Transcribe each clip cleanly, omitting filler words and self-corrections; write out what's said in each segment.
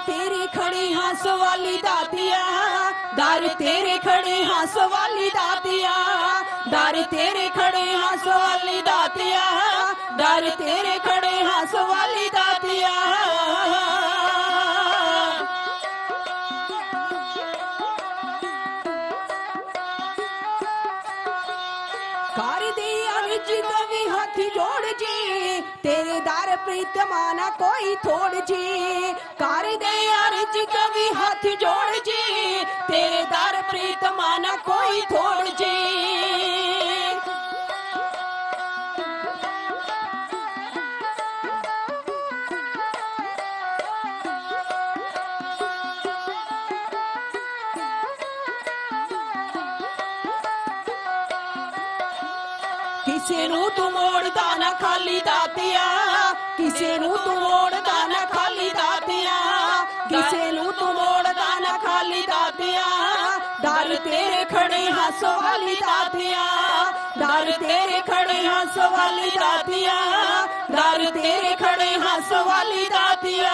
तेरे खड़े हाँ सवाली दातिया, दर तेरे खड़े हाँ सवाली दातिया, दर तेरे खड़े हाँ सवाली दातिया, दर तेरे खड़े हाँ सवाली दातिया। कर दे अर्ज कवि हाथ जोड़ जी, तेरे दर प्रीत माना कोई थोड़ जी। कर दे अर्ज कवि हाथ जोड़ जी, तेरे दर प्रीत माना कोई थोड़ जी। किसे नू तू मोड़दा ना खाली दातिया, किसे नू तू मोड़दा ना खाली दातिया, किसे नू तू मोड़दा ना खाली दातिया। दर तेरे खड़े हाँ सवाली दातिया, दर तेरे खड़े हाँ सवाली दातिया, दर तेरे खड़े हाँ सवाली दातिया।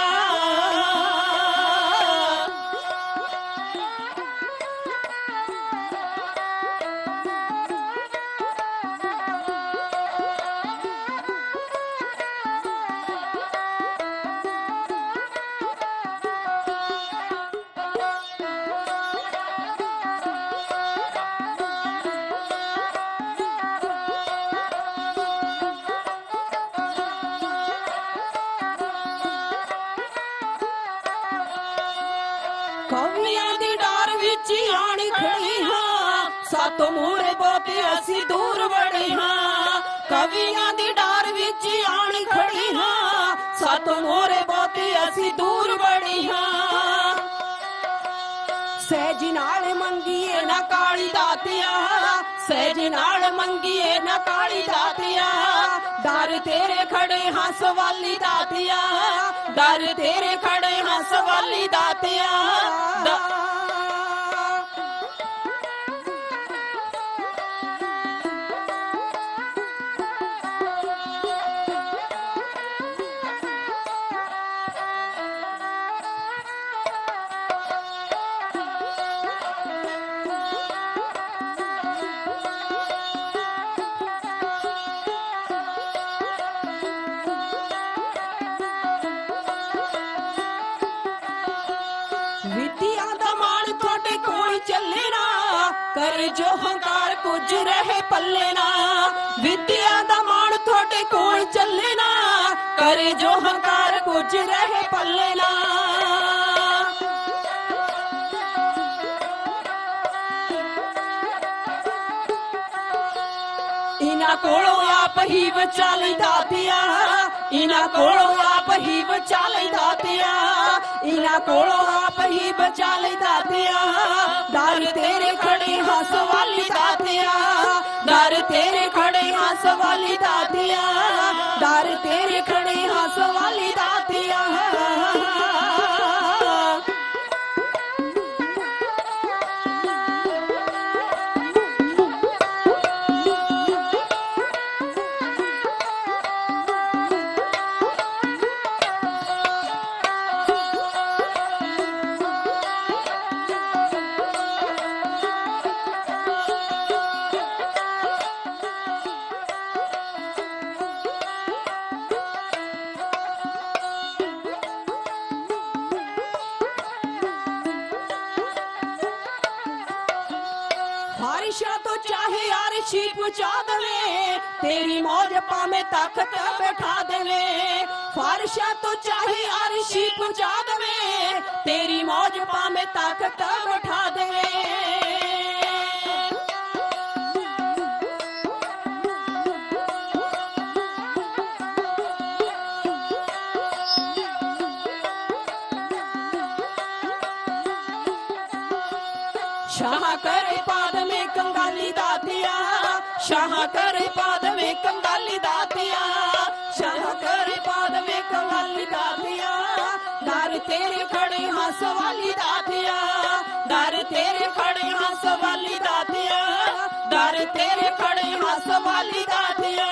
कवियां दी डार विच आण खड़ी हाँ, सातों मूरे बोते असी दूर बड़े हाँ। कवियां दी डार विच आण खड़ी हाँ, सातों मूरे बोते असी दूर बड़ी हाँ। सहज नाल मंगीए ना काली दातिया, सहज नाल मंगीए ना काली दातिया। दर तेरे खड़े हाँ सवाली दातिया, दर तेरे खड़े हाँ सवाली दातिया। विद्या दा मान थोड़े कोल चले ना, करे जो हंकार कुछ रहे पल्ले ना। विद्या दा मान थोड़े कोल चले ना, करे जो हंकार कुछ रहे पल्ले ना। इना कोलों आप ही बचा ली दातिया, इना कोलों आप ही बचा ली दातिया, इना कोलों आप ही बचा ली दातिया। दर तेरे खड़े हाँ सवाली दातिया, दर तेरे खड़े हाँ सवाली दातिया, दर तेरे खड़े हाँ सवाली दातिया। फारिशा तो चाहे आरशी पुचा देवे, तेरी मौज पामे ताकत बैठा देवे। फारिशा तो चाहे आरशी पुचा देवे, तेरी मौज पामे ताकत बैठा देवे। शाह करे पाद में कंगाली दातिया, शाह करे पाद में कंगाली दातिया, शाह करे पाद में कंगाली दातिया। दर तेरे खड़े हाँ सवाली दातिया, दर तेरे खड़े हाँ सवाली दातिया, दर तेरे खड़े हाँ सवाली दातिया।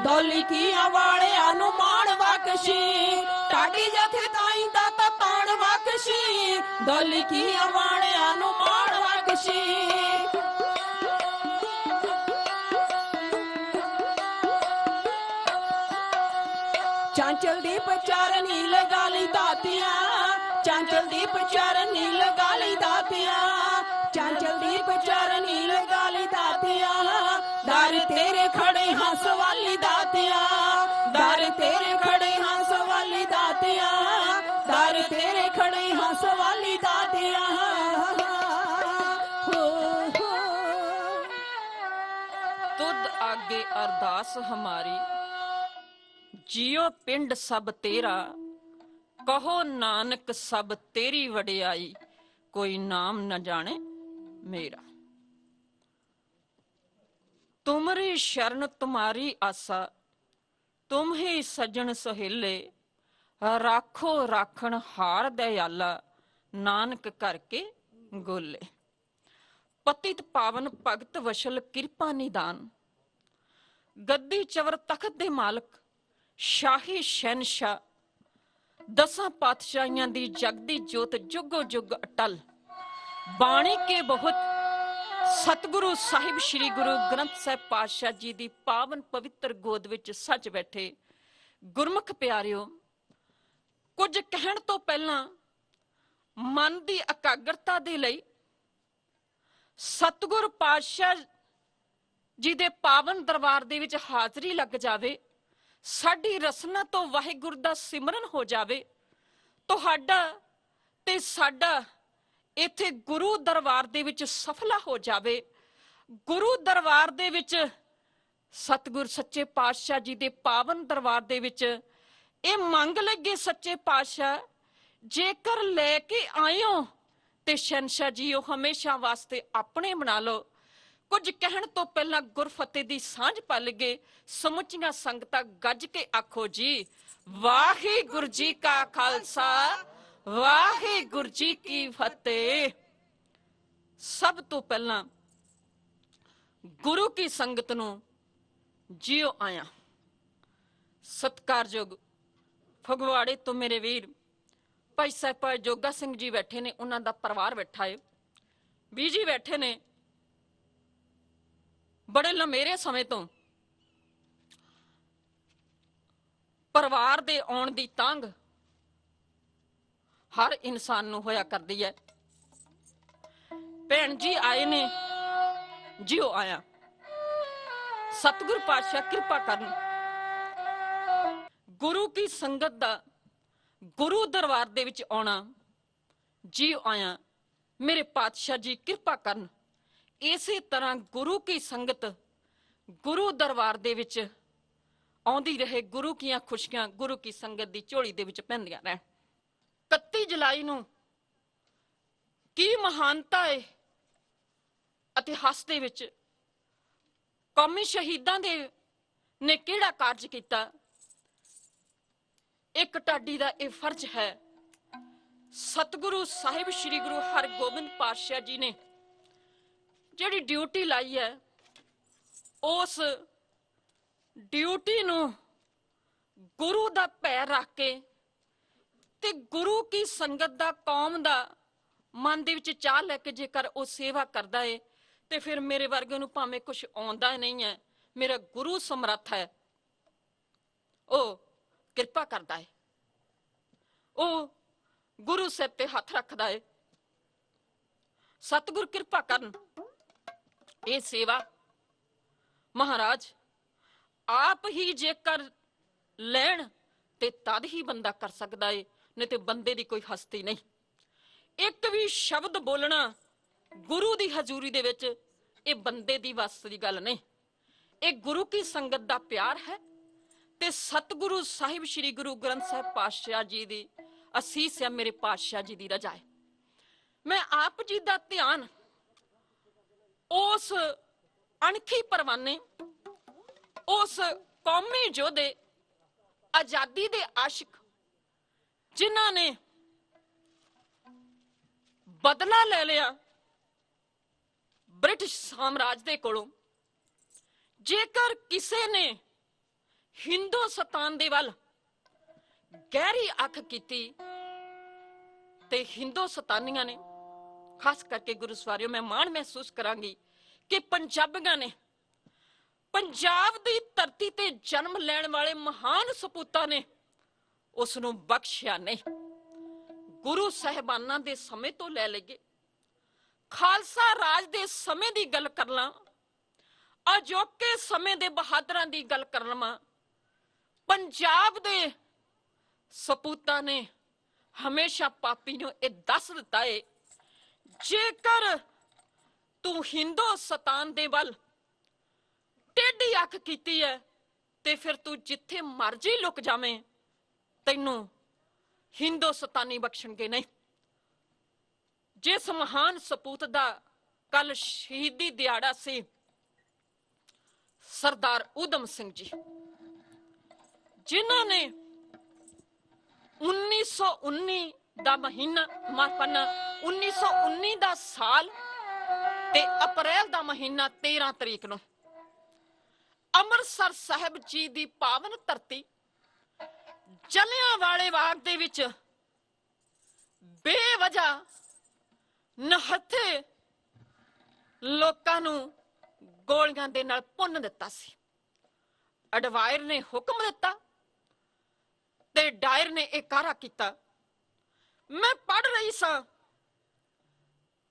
ਦੌਲਕੀਆਂ ਵਾਲਿਆਂ ਨੂੰ ਮਾਣ ਬਖਸ਼ੀ, ਢਾਡੀ ਜਥੇਦਾਈ ਦਾ ਤਾਂ ਤਾਣ ਬਖਸ਼ੀ, ਦੌਲਕੀਆਂ ਵਾਲਿਆਂ ਨੂੰ ਮਾਣ ਬਖਸ਼ੀ। ਚਾਂਚਲ ਦੀਪ ਚਾਰਨੀ ਲਗਾ ਲਈ ਦਾਤੀਆਂ, ਚਾਂਚਲ ਦੀਪ ਚਾਰਨੀ ਲਗਾ ਲਈ ਦਾਤੀਆਂ, ਚਾਂਚਲ ਦੀਪ ਚਾਰਨੀ ਲਗਾ ਲਈ ਦਾਤੀਆਂ, ਦਰ ਤੇਰੇ ਖੜੇ ਹਾਂ ਸਵਾਲੀ ਦਾਤੀਆਂ, ਦਰ ਤੇਰੇ ਖੜੇ ਹਾਂ ਸਵਾਲੀ ਦਾਤੀਆਂ, ਦਰ ਤੇਰੇ ਖੜੇ ਹਾਂ ਸਵਾਲੀ ਦਾਤੀਆਂ। ਤੁਧ ਆਗੇ ਅਰਦਾਸ ਹਮਾਰੀ, ਜਿਉ ਪਿੰਡ ਸਭ ਤੇਰਾ, ਕਹੋ ਨਾਨਕ ਸਭ ਤੇਰੀ ਵਡਿਆਈ, ਕੋਈ ਨਾਮ न जाने मेरा। तुमरी शरण तुम्हारी आसा, तुम ही सजन सहेले, राखो राखण हार दयाला, नानक करके गोले। पतित पावन भगत वशल किरपा निदान, गद्दी चवर तखत दे मालक, शाही शहनशाह, दसां पातशाहियां दी जगदी जोत जुगो जुग अटल। बाणी के बहुत सतगुरु साहिब श्री गुरु ग्रंथ साहिब पातशाह जी दी पावन पवित्र गोद विच सच बैठे गुरमुख प्यारिओ, कुछ कहण तो पहला मन दी एकाग्रता दे लई सतगुरु पातशाह जी दे पावन दरबार दे विच हाजरी लग जावे, साडी रसना तो वाहिगुरू दा सिमरन हो जावे, तुहाडा ते साडा इत्थे गुरु दरबार दे विच सफला हो जावे। गुरु दरबार दे विच सतगुर सच्चे पातशाह जी दे पावन दरबार दे विच ये मंग लगे सच्चे पातशाह, जेकर लेके आयो ते शहनशाह जी हमेशा वास्ते अपने बना लो। कुछ कहण तो पहला गुरफतेह दी सांझ पल गए, समुचियां संगतां गज के आखो जी वाहिगुरू जी का खालसा, वाहिगुरू जी की फतेह। सब तो पहला गुरु की संगत नूं जियो आया। सत्कारयोग फगवाड़े तो मेरे वीर भाई साहब जोगा सिंह जी बैठे ने, उन्हां दा परिवार बैठा है, बीजी बैठे ने, बड़े लंमेरे समय तो परिवार दे आउण दी तांग हर इंसान नूं होया करदी है। भैन जी आए ने, जियो आया। सतगुरु पातशाह कृपा करन, गुरु की संगत दा गुरु दरबार दे विच आउणा, जियो आया। मेरे पातशाह जी कृपा करन, इसे तरह गुरु की संगत गुरु दरबार दे विच आउंदी रहे, गुरु कीआं खुशियां गुरु की संगत दी झोली दे विच पैंदियां रहन। 31 जुलाई नूं की महानता है इतिहास दे विच, कौमी शहीदां दे ने किहड़ा कारज कीता, एक ढाडी दा यह फर्ज है। सतगुरु साहिब श्री गुरु हरगोबिंद पातशाह जी ने जिहड़ी ड्यूटी लाई है, उस ड्यूटी नूं गुरु दा पैर रख के ते गुरु की संगत दा कौम दा मन दे विच चाह लैके जेकर वो सेवा करदा है ते फिर मेरे वर्गे नूं भावें कुछ आउंदा नहीं है, मेरा गुरु समर्थ है, वो किरपा करदा है, वो गुरु सिर ते हथ रखदा है। सतगुर किरपा करन, ये सेवा महाराज आप ही जेकर लैण ते तद ही बंदा कर सकदा है, नहीं ते बंदे दी कोई हस्ती नहीं। एक भी शब्द बोलना गुरु दी हजूरी दे विच ये बंदे दी वस दी गल नहीं, ये गुरु की संगत दा प्यार है ते सतगुरु साहिब श्री गुरु ग्रंथ साहिब पातशाह जी दी असीस है, मेरे पातशाह जी दी रजा है। मैं आप जी दा ध्यान उस अणखी परवाने, उस कौमी योधे, आजादी दे आशिक जिन्हां ने बदला ले लिया ब्रिटिश साम्राज्य दे कोलों। जेकर किसे ने ਹਿੰਦੁਸਤਾਨ ਦੇ ਵੱਲ ਗਹਿਰੀ ਅੱਖ ਕੀਤੀ ਤੇ ਹਿੰਦੁਸਤਾਨੀਆਂ ਨੇ, ਖਾਸ ਕਰਕੇ ਗੁਰੂ ਸਵਾਰਿਓ, ਮੈਂ ਮਾਣ ਮਹਿਸੂਸ ਕਰਾਂਗੀ ਕਿ ਪੰਜਾਬੀਆਂ ਨੇ, ਪੰਜਾਬ ਦੀ ਧਰਤੀ ਤੇ ਜਨਮ ਲੈਣ ਵਾਲੇ ਮਹਾਨ ਸਪੂਤਾਂ ਨੇ ਉਸ ਨੂੰ ਬਖਸ਼ਿਆ ਨਹੀਂ। ਗੁਰੂ ਸਾਹਿਬਾਨਾਂ ਦੇ ਸਮੇਂ ਤੋਂ ਲੈ ਲਈਏ, ਖਾਲਸਾ ਰਾਜ ਦੇ ਸਮੇਂ ਦੀ ਗੱਲ ਕਰ ਲਾਂ, ਅਜੋਕੇ ਸਮੇਂ ਦੇ ਬਹਾਦਰਾਂ ਦੀ ਗੱਲ ਕਰ ਲਵਾਂ, ਪੰਜਾਬ ਦੇ ਸਪੂਤਾਂ ਨੇ ਹਮੇਸ਼ਾ ਪਾਪੀ ਨੂੰ ਇਹ ਦੱਸ ਦਿੱਤਾ ਏ, ਜੇਕਰ ਤੂੰ ਹਿੰਦੁਸਤਾਨ ਦੇ ਵੱਲ ਟੇਢੀ ਅੱਖ ਕੀਤੀ ਹੈ ਤੇ ਫਿਰ ਤੂੰ ਜਿੱਥੇ ਮਰਜੀ ਲੁਕ ਜਾਵੇਂ, ਤੈਨੂੰ ਹਿੰਦੁਸਤਾਨੀ ਬਖਸ਼ਣਗੇ ਨਹੀਂ। ਜਿਸ ਮਹਾਨ ਸਪੂਤ ਦਾ ਕੱਲ ਸ਼ਹੀਦੀ ਦਿਹਾੜਾ ਸੀ, ਸਰਦਾਰ ਊਧਮ ਸਿੰਘ ਜੀ, ਜਿਨ੍ਹਾਂ ਨੇ 1919 ਦਾ ਮਹੀਨਾ, ਮਾਫਨ 1919 ਦਾ ਸਾਲ ਤੇ ਅਪ੍ਰੈਲ ਦਾ ਮਹੀਨਾ 13 ਤਰੀਕ ਨੂੰ ਅੰਮ੍ਰਿਤਸਰ ਸਾਹਿਬ ਜੀ ਦੀ ਪਾਵਨ ਧਰਤੀ ਜਲਿਆਂਵਾਲੇ ਬਾਗ ਦੇ ਵਿੱਚ ਬੇਵਜ੍ਹਾ ਨਿਹੱਥੇ ਲੋਕਾਂ ਨੂੰ ਗੋਲੀਆਂ ਦੇ ਨਾਲ ਭੁੰਨ ਦਿੱਤਾ ਸੀ। ਅਡਵਾਇਰ ਨੇ ਹੁਕਮ ਦਿੱਤਾ ਤੇ ਡਾਇਰ ਨੇ ਇਹ ਕਾਰਾ ਕੀਤਾ। ਮੈਂ ਪੜ੍ਹ ਰਹੀ ਸਾਂ,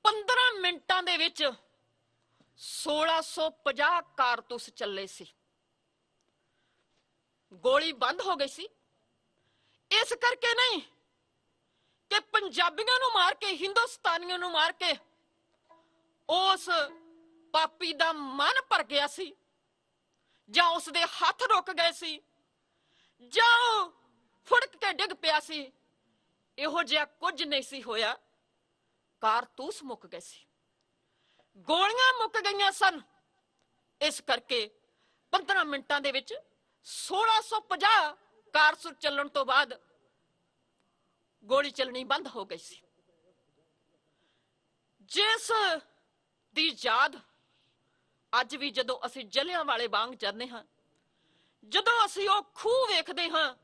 15 ਮਿੰਟਾਂ ਦੇ ਵਿੱਚ 1650 ਕਾਰਤੂਸ ਚੱਲੇ ਸੀ। ਗੋਲੀ ਬੰਦ ਹੋ ਗਈ ਸੀ। ਇਸ ਕਰਕੇ ਨਹੀਂ ਕਿ ਪੰਜਾਬੀਆਂ ਨੂੰ ਮਾਰ ਕੇ, ਹਿੰਦੁਸਤਾਨੀਆਂ ਨੂੰ ਮਾਰ ਕੇ ਉਸ ਪਾਪੀ ਦਾ ਮਨ ਭਰ ਗਿਆ ਸੀ, ਜਾਂ ਉਸ ਦੇ ਹੱਥ ਰੁਕ ਗਏ ਸੀ, ਜਾਂ ਉਹ ਫੁੜਕ ਕੇ ਡਿੱਗ ਪਿਆ ਸੀ। ਇਹੋ ਜਿਹਾ ਕੁਝ ਨਹੀਂ ਸੀ ਹੋਇਆ। ਕਾਰਤੂਸ ਮੁੱਕ ਗਏ ਸੀ, ਗੋਲੀਆਂ ਮੁੱਕ ਗਈਆਂ ਸਨ। ਇਸ ਕਰਕੇ 15 ਮਿੰਟਾਂ ਦੇ ਵਿੱਚ 1650 ਕਾਰਤੂਸ ਚੱਲਣ ਤੋਂ ਬਾਅਦ ਗੋਲੀ ਚੱਲਣੀ ਬੰਦ ਹੋ ਗਈ ਸੀ। ਜਿਸ ਦੀ ਯਾਦ ਅੱਜ ਵੀ ਜਦੋਂ ਅਸੀਂ ਜਲਿਆਂਵਾਲੇ ਬਾਗ ਜਾਂਦੇ ਹਾਂ, ਜਦੋਂ ਅਸੀਂ ਉਹ ਖੂਹ ਵੇਖਦੇ ਹਾਂ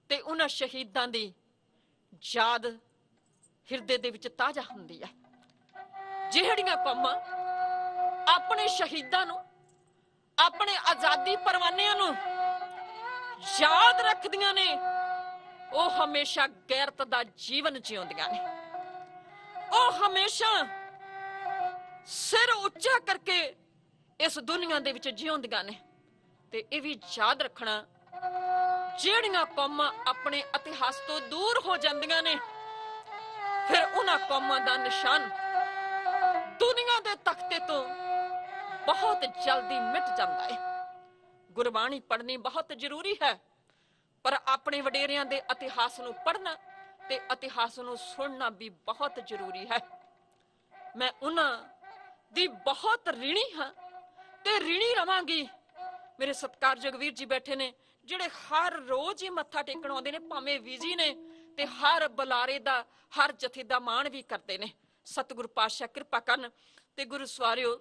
ਤੇ ਉਹਨਾਂ ਸ਼ਹੀਦਾਂ ਦੀ ਯਾਦ ਹਿਰਦੇ ਦੇ ਵਿੱਚ ਤਾਜ਼ਾ ਹੁੰਦੀ ਹੈ। ਜਿਹੜੀਆਂ ਕੌਮਾਂ ਆਪਣੇ ਸ਼ਹੀਦਾਂ ਨੂੰ, ਆਪਣੇ ਆਜ਼ਾਦੀ ਪਰਵਾਨਿਆਂ ਨੂੰ ਯਾਦ ਰੱਖਦੀਆਂ ਨੇ, ਉਹ ਹਮੇਸ਼ਾ ਗੈਰਤ ਦਾ ਜੀਵਨ ਜਿਉਂਦੀਆਂ ਨੇ। ਉਹ ਹਮੇਸ਼ਾ ਸਿਰ ਉੱਚਾ ਕਰਕੇ ਇਸ ਦੁਨੀਆ ਦੇ ਵਿੱਚ ਜਿਉਂਦੀਆਂ ਨੇ। ਤੇ ਇਹ ਵੀ ਯਾਦ ਰੱਖਣਾ, ਜਿਹੜੀਆਂ ਕੌਮਾਂ ਆਪਣੇ ਇਤਿਹਾਸ ਤੋਂ ਦੂਰ ਹੋ ਜਾਂਦੀਆਂ ਨੇ, ਫਿਰ ਉਹਨਾਂ ਕੌਮਾਂ ਦਾ ਨਿਸ਼ਾਨ ਦੁਨੀਆ ਦੇ ਤਖਤੇ ਤੋਂ ਬਹੁਤ ਜਲਦੀ ਮਿਟ ਜਾਂਦਾ ਹੈ। ਗੁਰਬਾਣੀ ਪੜ੍ਹਨੀ ਬਹੁਤ ਜ਼ਰੂਰੀ ਹੈ, ਪਰ ਆਪਣੇ ਵਡੇਰਿਆਂ ਦੇ ਇਤਿਹਾਸ ਨੂੰ ਪੜ੍ਹਨਾ ਤੇ ਇਤਿਹਾਸ ਨੂੰ ਸੁਣਨਾ ਵੀ ਬਹੁਤ ਜ਼ਰੂਰੀ ਹੈ। ਮੈਂ ਉਹਨਾਂ ਦੀ ਬਹੁਤ ਰਿਣੀ ਹਾਂ ਤੇ ਰਿਣੀ ਰਵਾਂਗੀ। ਮੇਰੇ ਸਤਿਕਾਰਯੋਗ ਵੀਰ ਜੀ ਬੈਠੇ ਨੇ, ਜਿਹੜੇ ਹਰ ਰੋਜ਼ ਹੀ ਮੱਥਾ ਟੇਕਣ ਆਉਂਦੇ ਨੇ, ਭਾਵੇਂ ਬਿਜ਼ੀ ਨੇ, ਤੇ ਹਰ ਬੁਲਾਰੇ ਦਾ, ਹਰ ਜਥੇ ਦਾ ਮਾਣ ਵੀ ਕਰਦੇ ਨੇ। ਸਤਿਗੁਰੂ ਪਾਤਸ਼ਾਹ ਕਿਰਪਾ ਕਰਨ। ਤੇ ਗੁਰੂ ਸਵਾਰਿਓ,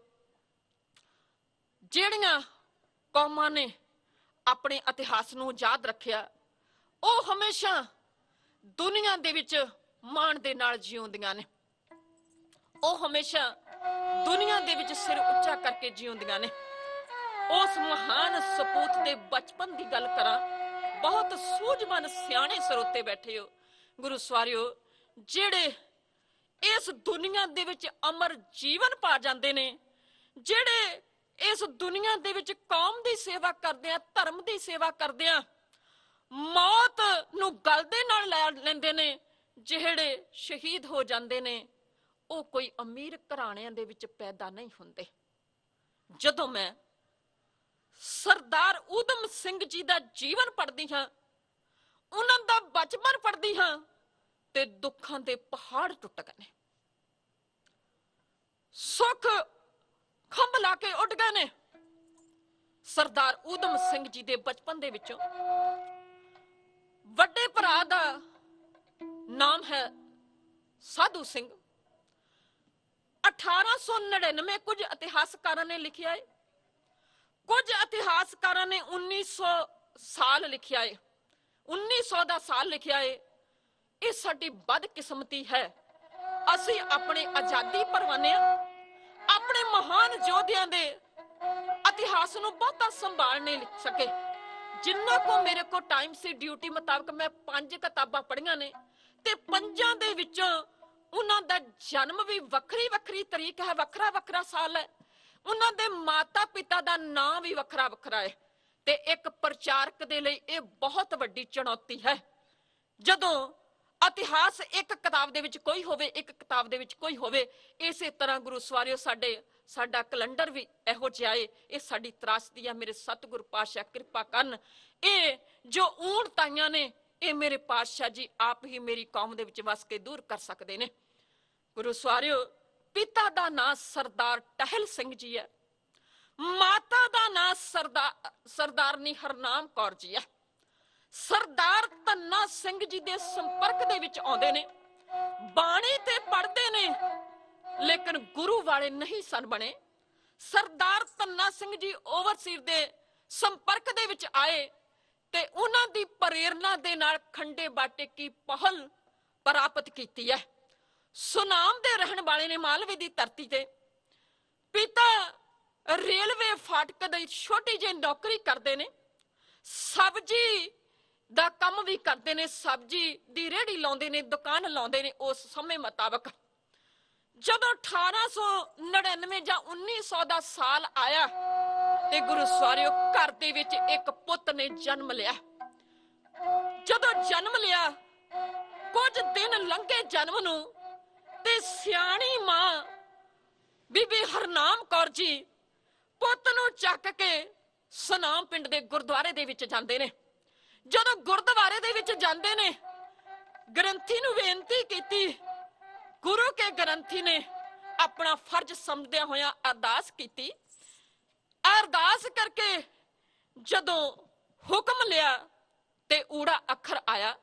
ਜਿਹੜੀਆਂ ਕੌਮਾਂ ਨੇ ਆਪਣੇ ਇਤਿਹਾਸ ਨੂੰ ਯਾਦ ਰੱਖਿਆ, ਉਹ ਹਮੇਸ਼ਾ ਦੁਨੀਆ ਦੇ ਵਿੱਚ ਮਾਣ ਦੇ ਨਾਲ ਜਿਉਂਦੀਆਂ ਨੇ। ਉਹ ਹਮੇਸ਼ਾ ਦੁਨੀਆ ਦੇ ਵਿੱਚ ਸਿਰ ਉੱਚਾ ਕਰਕੇ ਜਿਉਂਦੀਆਂ ਨੇ। ਉਸ ਮਹਾਨ ਸਪੂਤ ਦੇ ਬਚਪਨ ਦੀ ਗੱਲ ਕਰਾਂ, ਬਹੁਤ ਸੂਝਵਾਨ ਸਿਆਣੇ ਸਰੋਤੇ ਬੈਠੇ ਹੋ ਗੁਰੂ ਸਵਾਰਿਓ, ਜਿਹੜੇ ਇਸ ਦੁਨੀਆ ਦੇ ਵਿੱਚ ਅਮਰ ਜੀਵਨ ਪਾ ਜਾਂਦੇ ਨੇ, ਜਿਹੜੇ ਇਸ ਦੁਨੀਆ ਦੇ ਵਿੱਚ ਕੌਮ ਦੀ ਸੇਵਾ ਕਰਦੇ ਆ, ਧਰਮ ਦੀ ਸੇਵਾ ਕਰਦੇ ਆ, ਮੌਤ ਨੂੰ ਗਲ ਦੇ ਨਾਲ ਲੈ ਲੈਂਦੇ ਨੇ। ਜਿਹੜੇ ਸ਼ਹੀਦ ਹੋ ਜਾਂਦੇ ਨੇ, ਉਹ ਕੋਈ ਅਮੀਰ ਘਰਾਣਿਆਂ ਦੇ ਵਿੱਚ ਪੈਦਾ ਨਹੀਂ ਹੁੰਦੇ। ਜਦੋਂ ਮੈਂ ਸਰਦਾਰ ਊਧਮ ਸਿੰਘ ਜੀ ਦਾ ਜੀਵਨ ਪੜ੍ਹਦੀ ਹਾਂ, ਉਹਨਾਂ ਦਾ ਬਚਪਨ ਪੜ੍ਹਦੀ ਹਾਂ, ਤੇ ਦੁੱਖਾਂ ਦੇ ਪਹਾੜ ਟੁੱਟ ਗਏ ਨੇ। ਸੁੱਖ ਖੰਭ ਲਾ ਕੇ ਉੱਡ ਗਏ ਨੇ। ਸਰਦਾਰ ਊਧਮ ਸਿੰਘ ਜੀ ਦੇ ਬਚਪਨ ਦੇ ਵਿੱਚੋਂ ਵੱਡੇ ਭਰਾ ਦਾ ਨਾਮ ਹੈ ਸਾਧੂ ਸਿੰਘ। 1899 ਕੁਝ ਇਤਿਹਾਸਕਾਰਾਂ ਨੇ ਲਿਖਿਆ ਹੈ, ਕੁਝ ਇਤਿਹਾਸਕਾਰਾਂ ਨੇ ਸਾਲ ਲਿਖਿਆ ਏ, 1900 ਦਾ ਸਾਲ ਲਿਖਿਆ ਏ, ਇਹ ਸਾਡੀ ਬਦਕਿਸਮਤੀ ਹੈ। ਅਸੀਂ ਆਪਣੇ ਆਜ਼ਾਦੀ ਪਰਵਾਨਿਆਂ, ਆਪਣੇ ਮਹਾਨ ਯੋਧਿਆਂ ਦੇ ਇਤਿਹਾਸ ਨੂੰ ਬਹੁਤਾ ਸੰਭਾਲ ਨਹੀਂ ਸਕੇ। ਜਿੰਨਾ ਕੋ ਮੇਰੇ ਕੋ ਟਾਈਮ ਸੀ, ਡਿਊਟੀ ਮੁਤਾਬਕ ਮੈਂ 5 ਕਿਤਾਬਾਂ ਪੜ੍ਹੀਆਂ ਨੇ, ਤੇ 5 ਦੇ ਵਿੱਚੋਂ ਉਹਨਾਂ ਦਾ ਜਨਮ ਵੀ ਵੱਖਰੀ ਵੱਖਰੀ ਤਰੀਕ ਹੈ, ਵੱਖਰਾ ਵੱਖਰਾ ਸਾਲ ਹੈ। ਉਹਨਾਂ ਦੇ ਮਾਤਾ ਪਿਤਾ ਦਾ ਨਾਂ ਵੀ ਵੱਖਰਾ ਵੱਖਰਾ ਹੈ। ਤੇ ਇੱਕ ਪ੍ਰਚਾਰਕ ਦੇ ਲਈ ਇਹ ਬਹੁਤ ਵੱਡੀ ਚੁਣੌਤੀ ਹੈ। ਜਦੋਂ ਇਤਿਹਾਸ ਇੱਕ ਕਿਤਾਬ ਦੇ ਵਿੱਚ ਕੋਈ ਹੋਵੇ, ਇੱਕ ਕਿਤਾਬ ਦੇ ਵਿੱਚ ਕੋਈ ਹੋਵੇ, ਇਸੇ ਤਰ੍ਹਾਂ ਗੁਰੂ ਸਵਾਰਿਓ ਸਾਡਾ ਕੈਲੰਡਰ ਵੀ ਇਹੋ ਜਿਹਾ ਏ। ਇਹ ਸਾਡੀ ਤਰਾਸਦੀ ਆ। ਮੇਰੇ ਸਤਿਗੁਰ ਪਾਤਸ਼ਾਹ ਕਿਰਪਾ ਕਰਨ। ਇਹ ਜੋ ਊਣ ਤਾਈਆਂ ਨੇ, ਇਹ ਮੇਰੇ ਪਾਤਸ਼ਾਹ ਜੀ ਆਪ ਹੀ ਮੇਰੀ ਕੌਮ ਦੇ ਵਿੱਚ ਵਸ ਕੇ ਦੂਰ ਕਰ ਸਕਦੇ ਨੇ। ਗੁਰੂ ਸਵਾਰਿਓ, ਪਿਤਾ ਦਾ ਨਾਂ ਸਰਦਾਰ ਟਹਿਲ ਸਿੰਘ ਜੀ ਹੈ, ਮਾਤਾ ਦਾ ਨਾਂ ਸਰਦਾਰਨੀ ਹਰਨਾਮ ਕੌਰ ਜੀ ਹੈ। ਸਰਦਾਰ ਧੰਨਾ ਸਿੰਘ ਜੀ ਦੇ ਸੰਪਰਕ ਦੇ ਵਿੱਚ ਆਉਂਦੇ ਨੇ, ਬਾਣੀ ਤੇ ਪੜ੍ਹਦੇ ਨੇ, ਲੇਕਿਨ ਗੁਰੂ ਵਾਲੇ ਨਹੀਂ ਸਨ ਬਣੇ। ਸਰਦਾਰ ਧੰਨਾ ਸਿੰਘ ਜੀ ਓਵਰਸੀਰ ਦੇ ਸੰਪਰਕ ਦੇ ਵਿੱਚ ਆਏ ਤੇ ਉਹਨਾਂ ਦੀ ਪ੍ਰੇਰਨਾ ਦੇ ਨਾਲ ਖੰਡੇ ਬਾਟੇ ਕੀ ਪਹਲ ਪ੍ਰਾਪਤ ਕੀਤੀ ਹੈ। ਸੁਨਾਮ ਦੇ ਰਹਿਣ ਵਾਲੇ ਨੇ, ਮਾਲਵੇ ਦੀ ਧਰਤੀ ਤੇ। ਪਿਤਾ ਰੇਲਵੇ ਫਾਟਕ ਦੀ ਛੋਟੀ ਜਿਹੀ ਨੌਕਰੀ ਕਰਦੇ ਨੇ, ਸਬਜ਼ੀ ਦਾ ਕੰਮ ਵੀ ਕਰਦੇ ਨੇ, ਸਬਜ਼ੀ ਦੀ ਰੇਹੜੀ ਲਾਉਂਦੇ ਨੇ, ਦੁਕਾਨ ਲਾਉਂਦੇ ਨੇ ਉਸ ਸਮੇਂ ਮੁਤਾਬਕ। ਜਦੋਂ 1899 ਜਾਂ 1900 ਦਾ ਸਾਲ ਆਇਆ ਤੇ ਗੁਰੂ ਸਵਾਰਿਓ ਘਰ ਦੇ ਵਿੱਚ ਇੱਕ ਪੁੱਤ ਨੇ ਜਨਮ ਲਿਆ। ਜਦੋਂ ਜਨਮ ਲਿਆ, ਕੁਝ ਦਿਨ ਲੰਘੇ ਜਨਮ ਨੂੰ, ਤੇ ਸਿਆਣੀ ਮਾਂ ਬੀਬੀ ਹਰਨਾਮ ਕੌਰ ਜੀ ਪੁੱਤ ਨੂੰ ਚੱਕ ਕੇ ਸੁਨਾਮ ਪਿੰਡ ਦੇ ਗੁਰਦੁਆਰੇ ਦੇ ਵਿੱਚ ਜਾਂਦੇ ਨੇ। ਜਦੋਂ ਗੁਰਦੁਆਰੇ ਦੇ ਵਿੱਚ ਜਾਂਦੇ ਨੇ, ਗ੍ਰੰਥੀ ਨੂੰ ਬੇਨਤੀ ਕੀਤੀ। ਗੁਰੂ ਕੇ ਗ੍ਰੰਥੀ ਨੇ ਆਪਣਾ ਫਰਜ਼ ਸਮਝਦਿਆਂ ਹੋਇਆਂ ਅਰਦਾਸ ਕੀਤੀ। ਅਰਦਾਸ ਕਰਕੇ ਜਦੋਂ ਹੁਕਮ ਲਿਆ ਤੇ ਊੜਾ ਅੱਖਰ ਆਇਆ,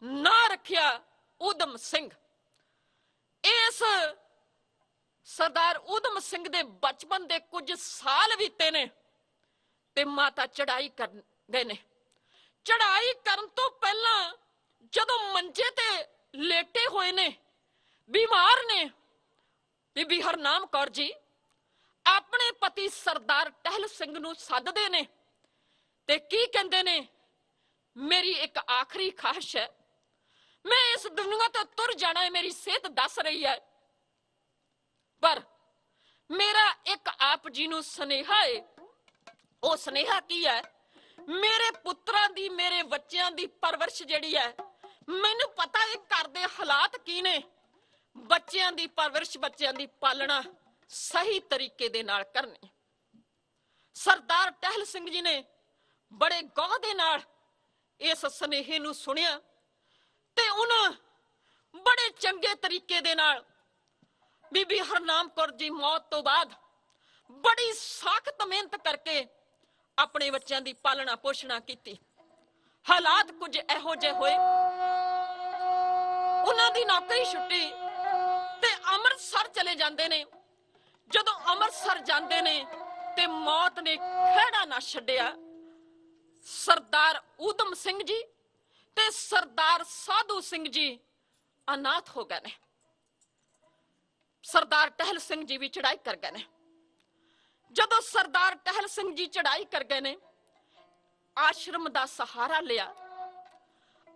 ਨਾਂ ਰੱਖਿਆ ਊਧਮ ਸਿੰਘ। ਇਸ ਸਰਦਾਰ ਊਧਮ ਸਿੰਘ ਦੇ ਬਚਪਨ ਦੇ ਕੁਝ ਸਾਲ ਬੀਤੇ ਨੇ ਤੇ ਮਾਤਾ ਚੜਾਈ ਕਰ ਗਏ ਨੇ। ਚੜਾਈ ਕਰਨ ਤੋਂ ਪਹਿਲਾਂ ਜਦੋਂ ਮੰਜੇ ਤੇ ਲੇਟੇ ਹੋਏ ਨੇ, ਬਿਮਾਰ ਨੇ, ਬੀਬੀ ਹਰਨਾਮ ਕੌਰ ਜੀ ਆਪਣੇ ਪਤੀ ਸਰਦਾਰ ਟਹਿਲ ਸਿੰਘ ਨੂੰ ਸੱਦਦੇ ਨੇ ਤੇ ਕੀ ਕਹਿੰਦੇ ਨੇ, ਮੇਰੀ ਇੱਕ ਆਖਰੀ ਖਾਹਿਸ਼ ਹੈ, ਮੈਂ ਇਸ ਦੁਨੀਆ ਤੋਂ ਤੁਰ ਜਾਣਾ ਹੈ, ਮੇਰੀ ਸਿਹਤ ਦੱਸ ਰਹੀ ਹੈ, ਪਰ ਮੇਰਾ ਇੱਕ ਆਪ ਜੀ ਨੂੰ ਸੁਨੇਹਾ ਹੈ। ਉਹ ਸੁਨੇਹਾ ਕੀ ਹੈ? ਮੇਰੇ ਪੁੱਤਰਾਂ ਦੀ, ਮੇਰੇ ਬੱਚਿਆਂ ਦੀ ਪਰਵਰਿਸ਼ ਜਿਹੜੀ ਹੈ, ਮੈਨੂੰ ਪਤਾ ਹੈ ਘਰ ਦੇ ਹਾਲਾਤ ਕੀ ਨੇ। ਬੱਚਿਆਂ ਦੀ ਪਰਵਰਿਸ਼, ਬੱਚਿਆਂ ਦੀ ਪਾਲਣਾ ਸਹੀ ਤਰੀਕੇ ਦੇ ਨਾਲ ਕਰਨੀ। ਸਰਦਾਰ ਟਹਿਲ ਸਿੰਘ ਜੀ ਨੇ ਬੜੇ ਗੌਰ ਦੇ ਨਾਲ ਇਸ ਸੁਨੇਹੇ ਨੂੰ ਸੁਣਿਆ ਤੇ ਉਹਨਾਂ ਬੜੇ ਚੰਗੇ ਤਰੀਕੇ ਦੇ ਨਾਲ ਬੀਬੀ ਹਰਨਾਮ ਕੌਰ ਜੀ ਮੌਤ ਤੋਂ ਬਾਅਦ ਬੜੀ ਸਖਤ ਮਿਹਨਤ ਕਰਕੇ ਆਪਣੇ ਬੱਚਿਆਂ ਦੀ ਪਾਲਣਾ ਪੋਸ਼ਣਾ ਕੀਤੀ। ਹਾਲਾਤ ਕੁਝ ਇਹੋ ਜਿਹੇ ਹੋਏ, ਉਹਨਾਂ ਦੀ ਨੌਕਰੀ ਛੁੱਟੀ ਤੇ ਅੰਮ੍ਰਿਤਸਰ ਚਲੇ ਜਾਂਦੇ ਨੇ। ਜਦੋਂ ਅੰਮ੍ਰਿਤਸਰ ਜਾਂਦੇ ਨੇ ਤੇ ਮੌਤ ਨੇ ਖਹਿੜਾ ਨਾ ਛੱਡਿਆ। ਸਰਦਾਰ ਊਧਮ ਸਿੰਘ ਜੀ ਤੇ ਸਰਦਾਰ ਸਾਧੂ ਸਿੰਘ ਜੀ ਅਨਾਥ ਹੋ ਗਏ ਨੇ। ਸਰਦਾਰ ਟਹਿਲ ਸਿੰਘ ਜੀ ਵੀ ਚੜਾਈ ਕਰ ਗਏ ਨੇ। ਜਦੋਂ ਸਰਦਾਰ ਟਹਿਲ ਸਿੰਘ ਜੀ ਚੜਾਈ ਕਰ ਗਏ ਨੇ, ਆਸ਼ਰਮ ਦਾ ਸਹਾਰਾ ਲਿਆ।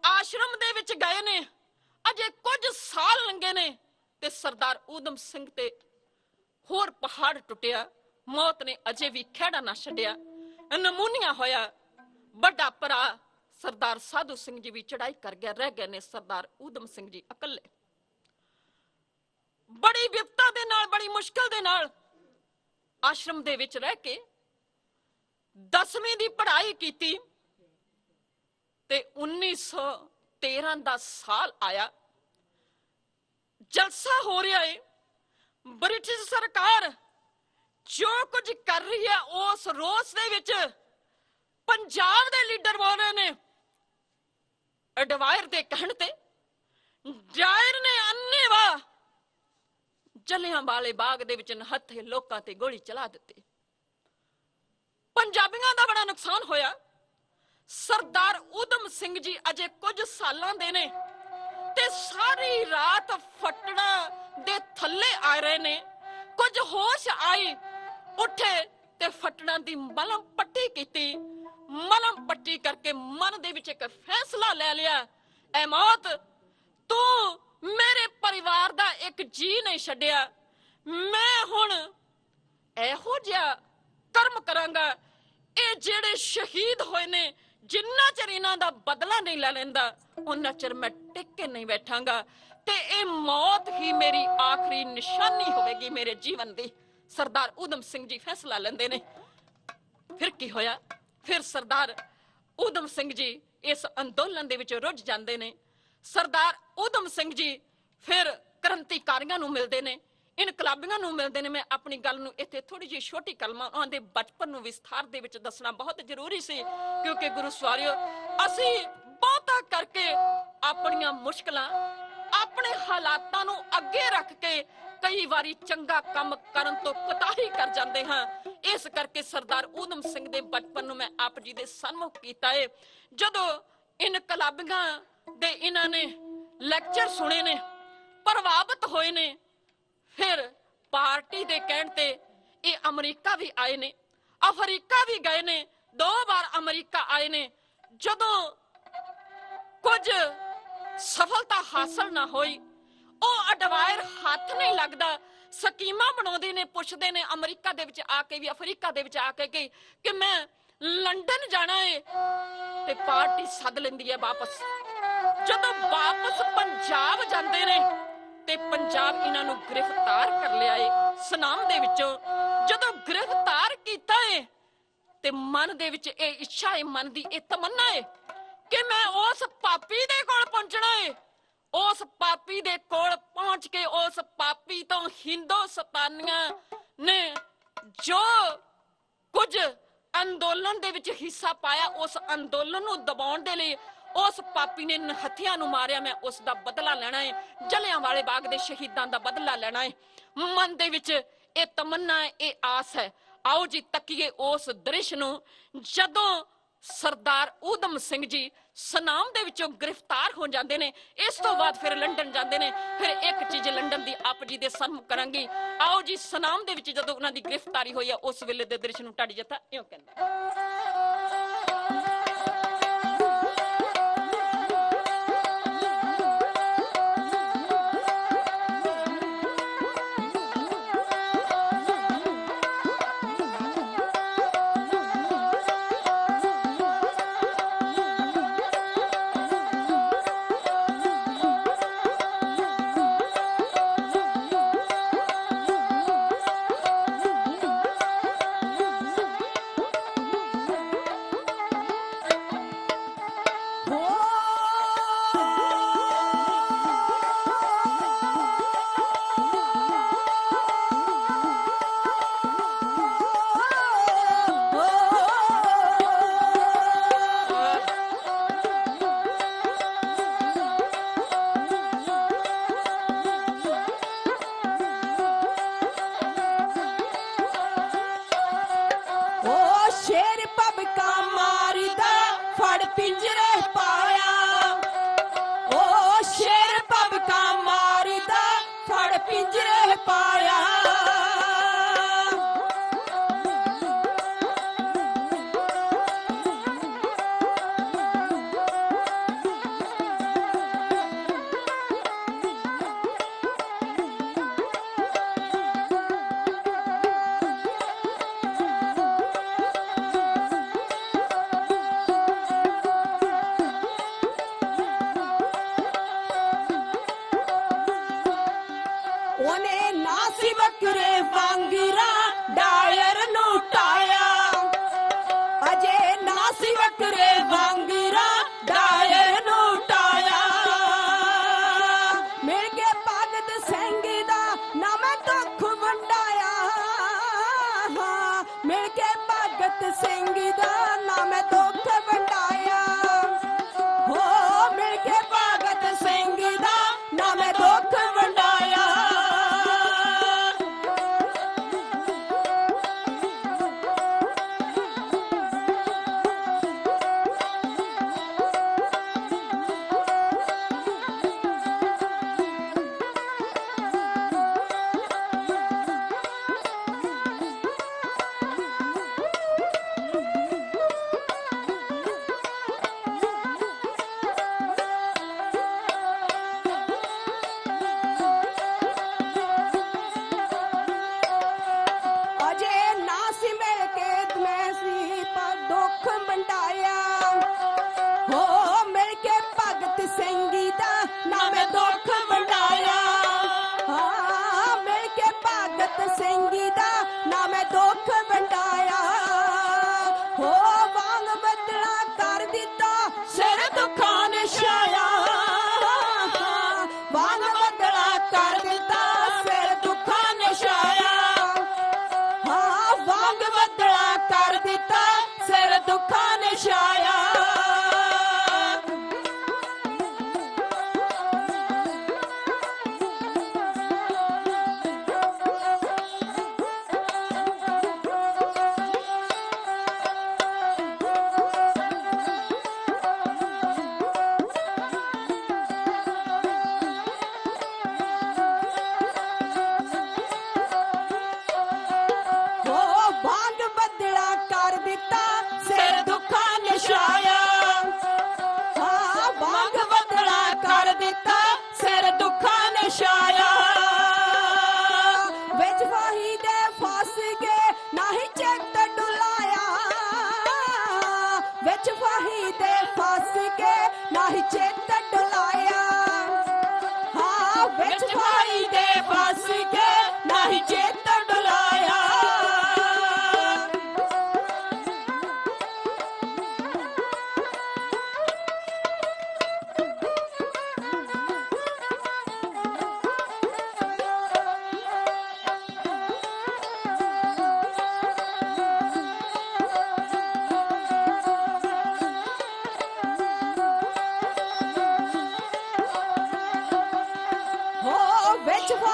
ਆਸ਼ਰਮ ਦੇ ਵਿੱਚ ਗਏ ਨੇ, ਅਜੇ ਕੁਝ ਸਾਲ ਲੰਘੇ ਨੇ ਤੇ ਸਰਦਾਰ ਊਧਮ ਸਿੰਘ ਤੇ ਹੋਰ ਪਹਾੜ ਟੁੱਟਿਆ। ਮੌਤ ਨੇ ਅਜੇ ਵੀ ਖਹਿੜਾ ਨਾ ਛੱਡਿਆ। ਨਮੂਨੀਆ ਹੋਇਆ। ਵੱਡਾ ਭਰਾ ਸਰਦਾਰ ਸਾਧੂ ਸਿੰਘ ਜੀ ਵੀ ਚੜਾਈ ਕਰ ਗਿਆ। ਰਹਿ ਗਏ ਨੇ ਸਰਦਾਰ ਊਧਮ ਸਿੰਘ ਜੀ ਇਕੱਲੇ। ਬੜੀ ਵਿਪਤਾ ਦੇ ਨਾਲ, ਬੜੀ ਮੁਸ਼ਕਲ ਦੇ ਨਾਲ ਆਸ਼ਰਮ ਦੇ ਵਿੱਚ ਰਹਿ ਕੇ 10ਵੀਂ ਦੀ ਪੜ੍ਹਾਈ ਕੀਤੀ ਤੇ 1913 ਦਾ ਸਾਲ ਆਇਆ। ਜਲਸਾ ਹੋ ਰਿਹਾ ਹੈ। ਬ੍ਰਿਟਿਸ਼ ਸਰਕਾਰ ਜੋ ਕੁਝ ਕਰ ਰਹੀ ਹੈ, ਉਸ ਰੋਸ ਦੇ ਵਿੱਚ ਪੰਜਾਬ ਦੇ ਲੀਡਰ ਬੋਲ ਰਹੇ ਨੇ। ਅਡਵਾਇਰ ਦੇ ਕਹਿਣ ਤੇ ਜਾਇਰ ਨੇ ਅੰਨ੍ਹੇਵਾਹ ਜਲਿਆਂਵਾਲੇ ਬਾਗ ਦੇ ਵਿੱਚ ਨਹੱਥੇ ਲੋਕਾਂ ਤੇ ਗੋਲੀ ਚਲਾ ਦਿੱਤੀ। ਪੰਜਾਬੀਆਂ ਦਾ ਬੜਾ ਨੁਕਸਾਨ ਹੋਇਆ। ਸਰਦਾਰ ਊਧਮ ਸਿੰਘ ਜੀ ਅਜੇ ਕੁਝ ਸਾਲਾਂ ਦੇ ਨੇ ਤੇ ਸਾਰੀ ਰਾਤ ਫਟੜਾ ਦੇ ਥੱਲੇ ਆ ਰਹੇ ਨੇ। ਕੁਝ ਹੋਸ਼ ਆਈ, ਉੱਠੇ ਤੇ ਫਟੜਾਂ ਦੀ ਮਲਮ ਪੱਟੀ ਕੀਤੀ। ਮਲਮ ਪੱਟੀ ਕਰਕੇ ਮਨ ਦੇ ਵਿੱਚ ਇੱਕ ਫੈਸਲਾ ਲੈ ਲਿਆ, ਐ ਮੌਤ ਤੂੰ ਮੇਰੇ ਪਰਿਵਾਰ ਦਾ ਇੱਕ ਜੀ ਨਹੀਂ ਛੱਡਿਆ, ਮੈਂ ਹੁਣ ਇਹੋ ਜਿਹਾ ਕਰਮ ਕਰਾਂਗਾ, ਇਹ ਜਿਹੜੇ ਸ਼ਹੀਦ ਹੋਏ ਨੇ ਜਿੰਨਾ ਚਿਰ ਇਹਨਾਂ ਦਾ ਬਦਲਾ ਨਹੀਂ ਲੈ ਲੈਂਦਾ ਉਹਨਾਂ ਚਿਰ ਮੈਂ ਟਿਕ ਕੇ ਨਹੀਂ ਬੈਠਾਂਗਾ ਤੇ ਇਹ ਮੌਤ ਹੀ ਮੇਰੀ ਆਖਰੀ ਨਿਸ਼ਾਨੀ ਹੋਵੇਗੀ ਮੇਰੇ ਜੀਵਨ ਦੀ। ਸਰਦਾਰ ਊਧਮ ਸਿੰਘ ਜੀ ਫੈਸਲਾ ਲੈਂਦੇ ਨੇ। ਫਿਰ ਕੀ ਹੋਇਆ? ਫਿਰ ਸਰਦਾਰ ਊਧਮ ਸਿੰਘ ਜੀ ਇਸ ਅੰਦੋਲਨ ਦੇ ਵਿੱਚ ਰੁੱਝ ਜਾਂਦੇ ਨੇ। ਸਰਦਾਰ ਊਧਮ ਸਿੰਘ ਜੀ ਫਿਰ ਕ੍ਰਾਂਤੀਕਾਰੀਆਂ ਨੂੰ ਮਿਲਦੇ ਨੇ, ਇਨਕਲਾਬੀਆਂ ਨੂੰ ਮਿਲਦੇ ਨੇ। ਮੈਂ ਆਪਣੀ ਗੱਲ ਨੂੰ ਇੱਥੇ ਥੋੜੀ ਜਿਹੀ ਛੋਟੀ ਕਲਮਾਂ ਉਹਨਾਂ ਦੇ ਬਚਪਨ ਨੂੰ ਵਿਸਥਾਰ ਦੇ ਵਿੱਚ ਦੱਸਣਾ ਬਹੁਤ ਜ਼ਰੂਰੀ ਸੀ, ਕਿਉਂਕਿ ਗੁਰੂ ਸਵਾਰਿਓ ਅਸੀਂ ਬਹੁਤਾ ਕਰਕੇ ਆਪਣੀਆਂ ਮੁਸ਼ਕਲਾਂ, ਆਪਣੇ ਹਾਲਾਤਾਂ ਨੂੰ ਅੱਗੇ ਰੱਖ ਕੇ ਕਈ ਵਾਰੀ ਚੰਗਾ ਕੰਮ ਕਰਨ ਤੋਂ ਕੋਤਾਹੀ ਕਰ ਜਾਂਦੇ ਹਾਂ। ਇਸ ਕਰਕੇ ਸਰਦਾਰ ਊਧਮ ਸਿੰਘ ਦੇ ਬਚਪਨ ਨੂੰ ਮੈਂ ਆਪ ਜੀ ਦੇ ਸਨਮੁਖ ਕੀਤਾ ਹੈ। ਜਦੋਂ ਇਨਕਲਾਬੀਆਂ ਦੇ ਇਹਨਾਂ ਨੇ ਲੈਕਚਰ ਸੁਣੇ ਨੇ, ਪ੍ਰਭਾਵਿਤ ਹੋਏ ਨੇ, ਫਿਰ ਪਾਰਟੀ ਦੇ ਕਹਿਣ ਤੇ ਇਹ ਅਮਰੀਕਾ ਵੀ ਆਏ ਨੇ, ਅਫਰੀਕਾ ਵੀ ਗਏ ਨੇ, 2 ਵਾਰ ਅਮਰੀਕਾ ਆਏ ਨੇ। ਜਦੋਂ ਕੁਝ ਸਫਲਤਾ ਹਾਸਲ ਨਾ ਹੋਈ, ਉਹ ਅਡਵਾਇਰ ਹੱਥ ਨਹੀਂ ਲੱਗਦਾ, ਸਕੀਮਾਂ ਬਣਾਉਂਦੇ ਨੇ, ਪੁੱਛਦੇ ਨੇ ਅਮਰੀਕਾ ਦੇ ਵਿੱਚ ਆ ਕੇ ਵੀ, ਅਫਰੀਕਾ ਦੇ ਵਿੱਚ ਆ ਕੇ ਕਿ ਮੈਂ ਲੰਡਨ ਜਾਣਾ ਹੈ, ਤੇ ਪਾਰਟੀ ਸੱਦ ਲੈਂਦੀ ਹੈ ਵਾਪਸ। ਜਦੋਂ ਵਾਪਸ ਪੰਜਾਬ ਜਾਂਦੇ ਨੇ ਤੇ ਪੰਜਾਬ ਇਹਨਾਂ ਨੂੰ ਗ੍ਰਿਫਤਾਰ ਕਰ ਲਿਆ ਏ ਸਨਾਮ ਦੇ ਵਿੱਚੋਂ। ਜਦੋਂ ਗ੍ਰਿਫਤਾਰ ਕੀਤਾ ਏ ਤੇ ਮਨ ਦੇ ਵਿੱਚ ਇਹ ਇੱਛਾ ਏ, ਮਨ ਦੀ ਇਹ ਤਮੰਨਾ ਏ ਕਿ ਮੈਂ ਉਸ ਪਾਪੀ ਦੇ ਕੋਲ ਪਹੁੰਚਣਾ ਏ। ਉਸ ਪਾਪੀ ਦੇ ਕੋਲ ਪਹੁੰਚ ਕੇ ਉਸ ਪਾਪੀ ਤੋਂ ਹਿੰਦੁਸਤਾਨੀਆਂ ਨੇ ਜੋ ਕੁਝ ਅੰਦੋਲਨ ਦੇ ਵਿੱਚ ਹਿੱਸਾ ਪਾਇਆ, ਉਸ ਅੰਦੋਲਨ ਨੂੰ ਦਬਾਉਣ ਦੇ ਲਈ ਉਸ ਪਾਪੀ ਨੇ ਹੱਥਿਆਂ ਨੂੰ ਮਾਰਿਆ। ਮੈਂ ਉਸ ਦਾ ਬਦਲਾ ਲੈਣਾ ਹੈ, ਜਲਿਆਂਵਾਲੇ ਬਾਗ ਦੇ ਸ਼ਹੀਦਾਂ ਦਾ ਬਦਲਾ ਲੈਣਾ ਹੈ। ਮਨ ਦੇ ਵਿੱਚ ਇਹ ਤਮੰਨਾ ਹੈ, ਇਹ ਆਸ ਹੈ। ਆਓ ਜੀ ਤੱਕੀਏ ਉਸ ਦ੍ਰਿਸ਼ ਨੂੰ ਜਦੋਂ ਸਰਦਾਰ ਊਧਮ ਸਿੰਘ ਜੀ ਸਨਾਮ ਦੇ ਵਿੱਚੋਂ ਗ੍ਰਿਫਤਾਰ ਹੋ ਜਾਂਦੇ ਨੇ। ਇਸ ਤੋਂ ਬਾਅਦ ਫਿਰ ਲੰਡਨ ਜਾਂਦੇ ਨੇ। ਫਿਰ ਇੱਕ ਚੀਜ਼ ਲੰਡਨ ਦੀ ਆਪ ਜੀ ਦੇ ਸਨਮੁਖ ਕਰਾਂਗੀ। ਆਓ ਜੀ ਸਨਾਮ ਦੇ ਵਿੱਚ ਜਦੋਂ ਉਹਨਾਂ ਦੀ ਗ੍ਰਿਫਤਾਰੀ ਹੋਈ ਆ ਉਸ ਵੇਲੇ ਦੇ ਦ੍ਰਿਸ਼ ਨੂੰ ਢਾਡੀ ਜੱਥਾ ਇਉਂ ਕਹਿੰਦਾ।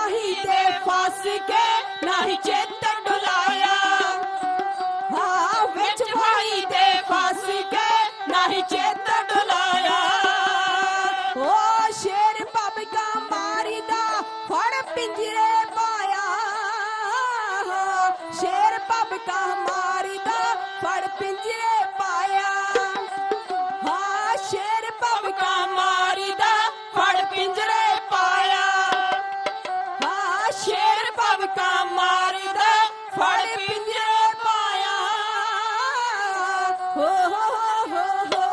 फाही ते फस के नाही चित डुलाया, हाँ विच फाही ते फस के नाही चित डुलाया। ओ शेर भबका मारी दा फड़ पिंजरे पाया, शेर भबका मारी दा फड़ पिंजरे पाया, हाँ शेर भबका मारी दा फड़ पिंजरे पाया, हाँ शेर भबका मारी दा फड़ पिंजरे पाया। हो हो हो हो हो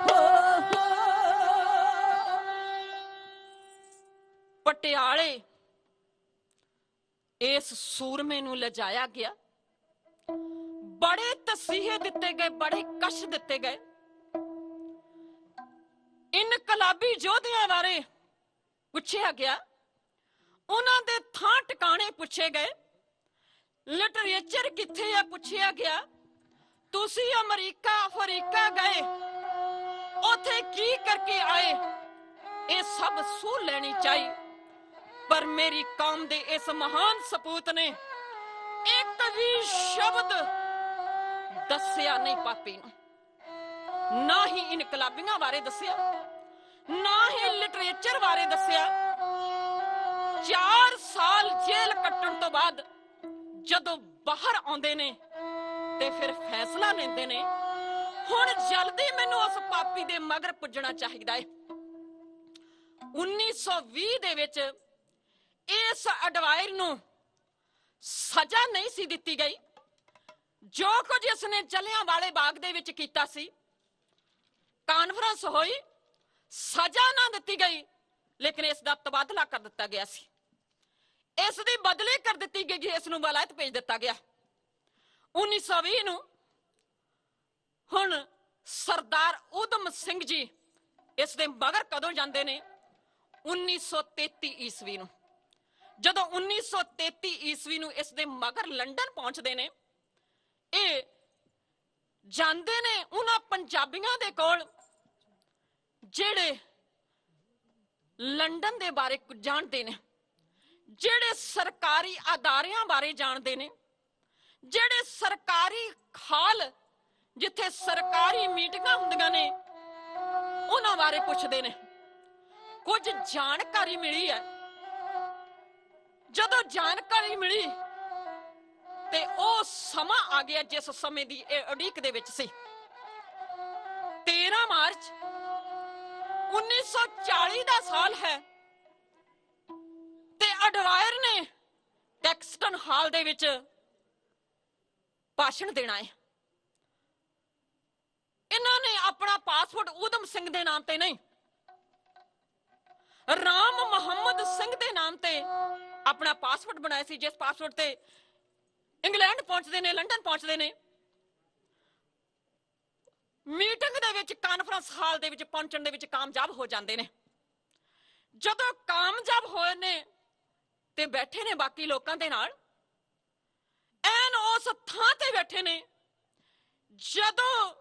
हो। ਪਟਿਆਲੇ ਇਸ ਸੂਰਮੇ ਨੂੰ ਲਿਜਾਇਆ ਗਿਆ, ਬੜੇ ਤਸੀਹੇ ਦਿੱਤੇ ਗਏ, ਬੜੇ ਕਸ਼ ਦਿੱਤੇ ਗਏ। ਇਨਕਲਾਬੀ ਯੋਧਿਆਂ ਬਾਰੇ ਪੁੱਛਿਆ ਗਿਆ, ਉਹਨਾਂ ਦੇ ਥਾਂ ਟਿਕਾਣੇ ਪੁੱਛੇ ਗਏ, ਲਿਟਰੇਚਰ ਕਿੱਥੇ ਆ ਪੁੱਛਿਆ ਗਿਆ। ਤੁਸੀਂ ਅਮਰੀਕਾ ਅਫਰੀਕਾ ਗਏ, ਉੱਥੇ ਕੀ ਕਰਕੇ ਆਏ, ਇਹ ਸਭ ਸੂਹ ਲੈਣੀ ਚਾਹੀ। ਪਰ ਮੇਰੀ ਕੌਮ ਦੇ ਇਸ ਮਹਾਨ ਸਪੂਤ ਨੇ ਇੱਕ ਵੀ ਸ਼ਬਦ ਦੱਸਿਆ ਨਹੀਂ ਪਾਪੀ ਨੂੰ, ਨਾ ਹੀ ਇਨਕਲਾਬੀਆਂ ਬਾਰੇ ਦੱਸਿਆ, ਨਾ ਹੀ ਲਿਟਰੇਚਰ ਬਾਰੇ ਦੱਸਿਆ। 4 ਸਾਲ ਜੇਲ੍ਹ ਕੱਟਣ ਤੋਂ ਬਾਅਦ ਜਦੋਂ ਬਾਹਰ ਆਉਂਦੇ ਨੇ ਤੇ ਫਿਰ ਫੈਸਲਾ ਲੈਂਦੇ ਨੇ, ਹੁਣ ਜਲਦੀ ਮੈਨੂੰ ਉਸ ਪਾਪੀ ਦੇ ਮਗਰ ਪੁੱਜਣਾ ਚਾਹੀਦਾ ਹੈ। 1920 ਦੇ ਵਿੱਚ ਇਸ ਅਡਵਾਇਰ ਨੂੰ ਸਜ਼ਾ ਨਹੀਂ ਸੀ ਦਿੱਤੀ ਗਈ। ਜੋ ਕੁਝ ਇਸਨੇ ਜਲਿਆਂਵਾਲੇ ਬਾਗ ਦੇ ਵਿੱਚ ਕੀਤਾ ਸੀ, ਕਾਨਫਰੰਸ ਹੋਈ, ਸਜ਼ਾ ਨਾ ਦਿੱਤੀ ਗਈ, ਲੇਕਿਨ ਇਸ ਦਾ ਤਬਾਦਲਾ ਕਰ ਦਿੱਤਾ ਗਿਆ ਸੀ, ਇਸ ਦੀ ਬਦਲੀ ਕਰ ਦਿੱਤੀ ਗਈ, ਇਸ ਨੂੰ ਵਲਾਇਤ ਭੇਜ ਦਿੱਤਾ ਗਿਆ। 1920 ਨੂੰ ਹੁਣ ਸਰਦਾਰ ਊਧਮ ਸਿੰਘ ਜੀ ਇਸ ਦੇ ਮਗਰ ਕਦੋਂ ਜਾਂਦੇ ਨੇ? 1933 ਈਸਵੀ ਨੂੰ। ਜਦੋਂ 1933 ਈਸਵੀ ਨੂੰ ਇਸ ਦੇ ਮਗਰ ਲੰਡਨ ਪਹੁੰਚਦੇ ਨੇ, ਇਹ ਜਾਂਦੇ ਨੇ ਉਹਨਾਂ ਪੰਜਾਬੀਆਂ ਦੇ ਕੋਲ ਜਿਹੜੇ ਲੰਡਨ ਦੇ ਬਾਰੇ ਕੁਝ ਜਾਣਦੇ ਨੇ, ਜਿਹੜੇ ਸਰਕਾਰੀ ਅਦਾਰਿਆਂ ਬਾਰੇ ਜਾਣਦੇ ਨੇ, ਜਿਹੜੇ ਸਰਕਾਰੀ ਖਾਲ ਜਿੱਥੇ ਸਰਕਾਰੀ ਮੀਟਿੰਗਾਂ ਹੁੰਦੀਆਂ ਨੇ ਉਹਨਾਂ ਬਾਰੇ ਪੁੱਛਦੇ ਨੇ। ਕੁਝ ਜਾਣਕਾਰੀ ਮਿਲੀ ਹੈ। ਜਦੋਂ ਜਾਣਕਾਰੀ ਮਿਲੀ ਤੇ ਉਹ ਸਮਾਂ ਆ ਗਿਆ ਜਿਸ ਸਮੇਂ ਦੀ ਇਹ ਉਡੀਕ ਦੇ ਵਿੱਚ ਸੀ। 13 ਮਾਰਚ 1940 ਦਾ ਸਾਲ ਹੈ ਤੇ ਅਡਵਾਇਰ ਨੇ ਟੈਕਸਟਨ ਹਾਲ ਦੇ ਵਿੱਚ ਭਾਸ਼ਣ ਦੇਣਾ ਹੈ। ਇਹਨਾਂ ਨੇ ਆਪਣਾ ਪਾਸਪੋਰਟ ਊਧਮ ਸਿੰਘ ਦੇ ਨਾਮ ਤੇ ਨਹੀਂ, ਰਾਮ ਮੁਹੰਮਦ ਸਿੰਘ ਦੇ ਨਾਮ ਤੇ ਆਪਣਾ ਪਾਸਪੋਰਟ ਬਣਾਇਆ ਸੀ, ਜਿਸ ਪਾਸਪੋਰਟ ਤੇ ਇੰਗਲੈਂਡ ਪਹੁੰਚਦੇ ਨੇ, ਲੰਡਨ ਪਹੁੰਚਦੇ ਨੇ। ਮੀਟਿੰਗ ਦੇ ਵਿੱਚ, ਕਾਨਫਰੰਸ ਹਾਲ ਦੇ ਵਿੱਚ ਪਹੁੰਚਣ ਦੇ ਵਿੱਚ ਕਾਮਯਾਬ ਹੋ ਜਾਂਦੇ ਨੇ। ਜਦੋਂ ਕਾਮਯਾਬ ਹੋਏ ਨੇ ਤੇ ਬੈਠੇ ਨੇ ਬਾਕੀ ਲੋਕਾਂ ਦੇ ਨਾਲ, ਐਨ ਉਸ ਥਾਂ ਤੇ ਬੈਠੇ ਨੇ ਜਦੋਂ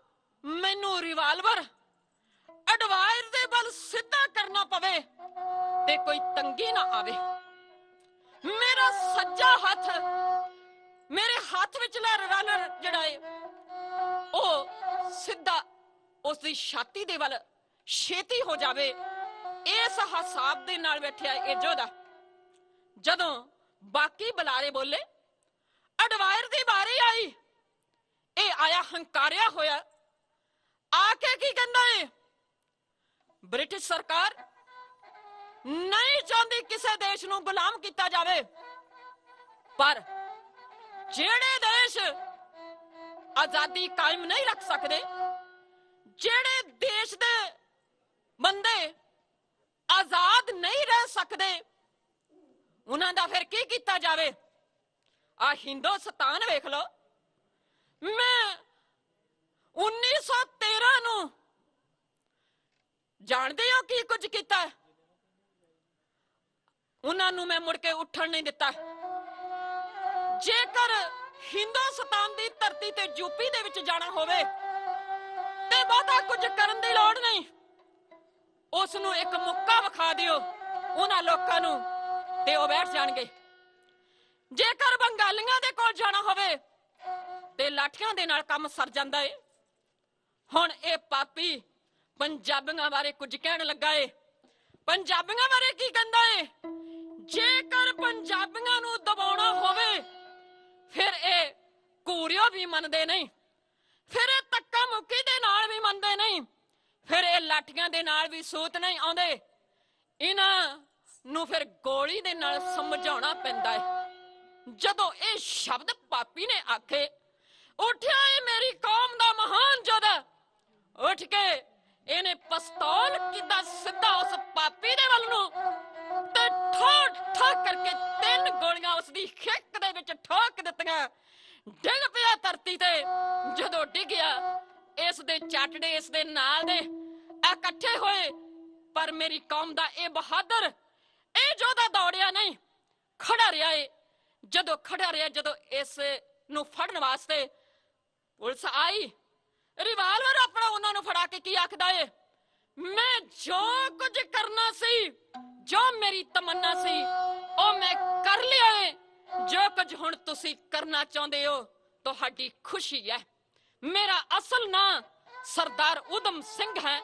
ਮੈਨੂੰ ਰਿਵਾਲਵਰ ਅਡਵਾਇਰ ਦੇ ਵੱਲ ਸਿੱਧਾ ਕਰਨਾ ਪਵੇ ਤੇ ਕੋਈ ਤੰਗੀ ਨਾ ਆਵੇ। ਮੇਰਾ ਸੱਜਾ ਹੱਥ, ਮੇਰੇ ਹੱਥ ਵਿਚਲਾ ਰਿਵਾਲਵਰ ਜਿਹੜਾ ਹੈ ਉਹ ਸਿੱਧਾ ਉਸ ਦੀ ਛਾਤੀ ਦੇ ਵੱਲ ਛੇਤੀ ਹੋ ਜਾਵੇ। ਇਸ ਹਿਸਾਬ ਦੇ ਨਾਲ ਬੈਠਿਆ ਇਹ ਯੋਧਾ। ਜਦੋਂ ਬਾਕੀ ਬੁਲਾਰੇ ਬੋਲੇ, ਅਡਵਾਇਰ ਦੀ ਵਾਰੀ ਆਈ, ਇਹ ਆਇਆ ਹੰਕਾਰਿਆ ਹੋਇਆ, ਆ ਕੇ ਕੀ ਕਹਿੰਦਾ ਹੈ? ਬ੍ਰਿਟਿਸ਼ ਸਰਕਾਰ ਨਹੀਂ ਚਾਹੁੰਦੀ ਕਿਸੇ ਦੇਸ਼ ਨੂੰ ਗੁਲਾਮ ਕੀਤਾ ਜਾਵੇ, ਪਰ ਜਿਹੜੇ ਦੇਸ਼ ਆਜ਼ਾਦੀ ਕਾਇਮ ਨਹੀਂ ਰੱਖ ਸਕਦੇ, ਜਿਹੜੇ ਦੇਸ਼ ਦੇ ਬੰਦੇ ਆਜ਼ਾਦ ਨਹੀਂ ਰਹਿ ਸਕਦੇ, ਉਹਨਾਂ ਦਾ ਫਿਰ ਕੀ ਕੀਤਾ ਜਾਵੇ? ਆ ਹਿੰਦੁਸਤਾਨ ਵੇਖ ਲਓ। ਮੈਂ 1913 ਨੂੰ ਜਾਣਦੇ ਹੋ ਕੀ ਕੁਝ ਕੀਤਾ? ਉਹਨਾਂ ਨੂੰ ਮੈਂ ਮੁੜ ਕੇ ਉੱਠਣ ਨਹੀਂ ਦਿੱਤਾ। ਜੇਕਰ ਹਿੰਦੁਸਤਾਨ ਦੀ ਧਰਤੀ ਤੇ ਯੂਪੀ ਦੇ ਵਿੱਚ ਜਾਣਾ ਹੋਵੇ ਤੇ ਬਹੁਤਾ ਕੁਝ ਕਰਨ ਦੀ ਲੋੜ ਨਹੀਂ, ਉਸ ਨੂੰ ਇੱਕ ਮੁੱਕਾ ਵਿਖਾ ਦਿਓ ਉਹਨਾਂ ਲੋਕਾਂ ਨੂੰ ਤੇ ਉਹ ਬੈਠ ਜਾਣਗੇ। ਜੇਕਰ ਬੰਗਾਲੀਆਂ ਦੇ ਕੋਲ ਜਾਣਾ ਹੋਵੇ ਤੇ ਲਾਠੀਆਂ ਦੇ ਨਾਲ ਕੰਮ ਸਰ ਜਾਂਦਾ ਏ। ਹੁਣ ਇਹ ਪਾਪੀ ਪੰਜਾਬੀਆਂ ਬਾਰੇ ਕੁਝ ਕਹਿਣ ਲੱਗਾ ਏ। ਪੰਜਾਬੀਆਂ ਬਾਰੇ ਕੀ ਕਹਿੰਦਾ ਏ? ਜੇਕਰ ਪੰਜਾਬੀਆਂ ਨੂੰ ਦਬਾਉਣਾ ਹੋਵੇ ਫਿਰ ਇਹ ਘੂਰਿਓ ਵੀ ਮੰਨਦੇ ਨਹੀਂ, ਫਿਰ ਇਹ ਧੱਕਾ ਮੁੱਕੀ ਦੇ ਨਾਲ ਵੀ ਮੰਨਦੇ ਨਹੀਂ, ਫਿਰ ਇਹ ਲਾਠੀਆਂ ਦੇ ਨਾਲ ਵੀ ਸੂਤ ਨਹੀਂ ਆਉਂਦੇ। ਇਹਨਾਂ ਨੂੰ ਫਿਰ ਗੋਲੀ ਦੇ ਨਾਲ ਸਮਝਾਉਣਾ ਪੈਂਦਾ ਹੈ। ਜਦੋਂ ਇਹ ਸ਼ਬਦ ਪਾਪੀ ਨੇ ਆਖੇ, ਉੱਠਿਆ ਏ ਮੇਰੀ ਕੌਮ ਦਾ ਮਹਾਨ ਯੋਧਾ, ਉੱਠ ਕੇ ਇਹਨੇ ਪਿਸਤੌਲ ਕਿੱਦਾਂ ਸਿੱਧਾ ਉਸ ਪਾਪੀ ਦੇ ਵੱਲ ਨੂੰ ਤੇ ਠੋਕ ਠੋਕ ਕਰਕੇ 3 ਗੋਲੀਆਂ ਉਸ ਦੀ ਹਿੱਕ ਦੇ ਵਿੱਚ ਠੋਕ ਦਿੱਤੀਆਂ। ਡਿੱਗ ਪਿਆ ਧਰਤੀ ਤੇ। ਜਦੋਂ ਡਿੱਗਿਆ ਇਸ ਦੇ ਚਾਟੜੇ ਇਸ ਦੇ ਨਾਲ ਦੇ ਇਕੱਠੇ ਹੋਏ, ਪਰ ਮੇਰੀ ਕੌਮ ਦਾ ਇਹ ਬਹਾਦਰ ਇਹ ਯੋਧਾ ਦੌੜਿਆ ਨਹੀਂ, ਖੜਾ ਰਿਹਾ ਏ। ਜਦੋਂ ਖੜਾ ਰਿਹਾ, ਜਦੋਂ ਇਸ ਨੂੰ ਫੜਨ ਵਾਸਤੇ ਪੁਲਿਸ ਆਈ, ਰਿਵਾਲਵਰ ਆਪਣਾ ਉਹਨਾਂ ਨੂੰ ਫੜਾ ਕੇ ਕੀ ਆਖਦਾ ਏ? ਮੈਂ ਜੋ ਕੁਝ ਕਰਨਾ ਸੀ, ਜੋ ਮੇਰੀ ਤਮੰਨਾ ਸੀ, ਉਹ ਮੈਂ ਕਰ ਲਿਆ ਏ। ਜੋ ਕੁਝ ਹੁਣ ਤੁਸੀਂ ਕਰਨਾ ਚਾਹੁੰਦੇ ਹੋ ਤੁਹਾਡੀ ਖੁਸ਼ੀ ਹੈ। ਮੇਰਾ ਅਸਲ ਨਾਂ ਸਰਦਾਰ ਊਧਮ ਸਿੰਘ ਹੈ।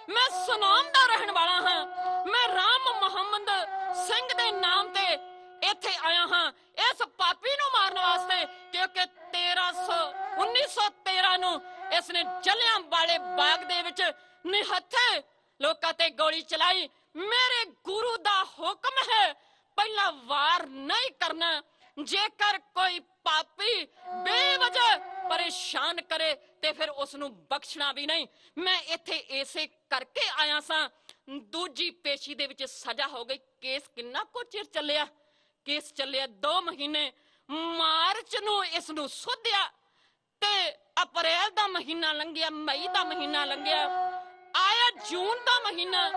ਮੈਂ ਸੁਨਾਮ ਦਾ ਰਹਿਣ ਵਾਲਾ ਹਾਂ। ਮੈਂ ਰਾਮ ਮੁਹੰਮਦ ਸਿੰਘ ਦੇ ਨਾਮ ਤੇ ਇੱਥੇ ਆਇਆ ਹਾਂ ਇਸ ਪਾਪੀ ਨੂੰ ਮਾਰਨ ਵਾਸਤੇ, ਕਿਉਂਕਿ 1913 ਨੂੰ ਇਸਨੇ ਜਲਿਆਂਵਾਲੇ ਬਾਗ ਦੇ ਵਿੱਚ ਨਿਹੱਥੇ ਲੋਕਾਂ ਤੇ ਗੋਲੀ ਚਲਾਈ। ਮੇਰੇ ਗੁਰੂ ਦਾ ਹੁਕਮ ਹੈ ਪਹਿਲਾਂ ਵਾਰ ਨਹੀਂ ਕਰਨਾ। ਜੇਕਰ ਕੋਈ ਪਾਪੀ ਬੇਵਜ੍ਹਾ ਪਰੇਸ਼ਾਨ ਕਰੇ ਤੇ ਫਿਰ ਉਸ ਨੂੰ ਬਖਸ਼ਣਾ ਵੀ ਨਹੀਂ। ਮੈਂ ਇੱਥੇ ਇਸੇ ਕਰਕੇ ਆਇਆ ਸਾਂ। ਦੂਜੀ ਪੇਸ਼ੀ ਦੇ ਵਿੱਚ ਸਜ਼ਾ ਹੋ ਗਈ। ਕੇਸ ਕਿੰਨਾ ਕੁ ਚਿਰ ਚੱਲਿਆ? ਕੇਸ ਚੱਲਿਆ 2 ਮਹੀਨੇ। ਮਾਰਚ ਨੂੰ ਇਸ ਨੂੰ ਸੋਧਿਆ ਤੇ ਅਪ੍ਰੈਲ ਦਾ ਮਹੀਨਾ ਲੰਘਿਆ, ਮਈ ਦਾ ਮਹੀਨਾ ਲੰਘਿਆ, ਆਇਆ ਜੂਨ ਦਾ ਮਹੀਨਾ।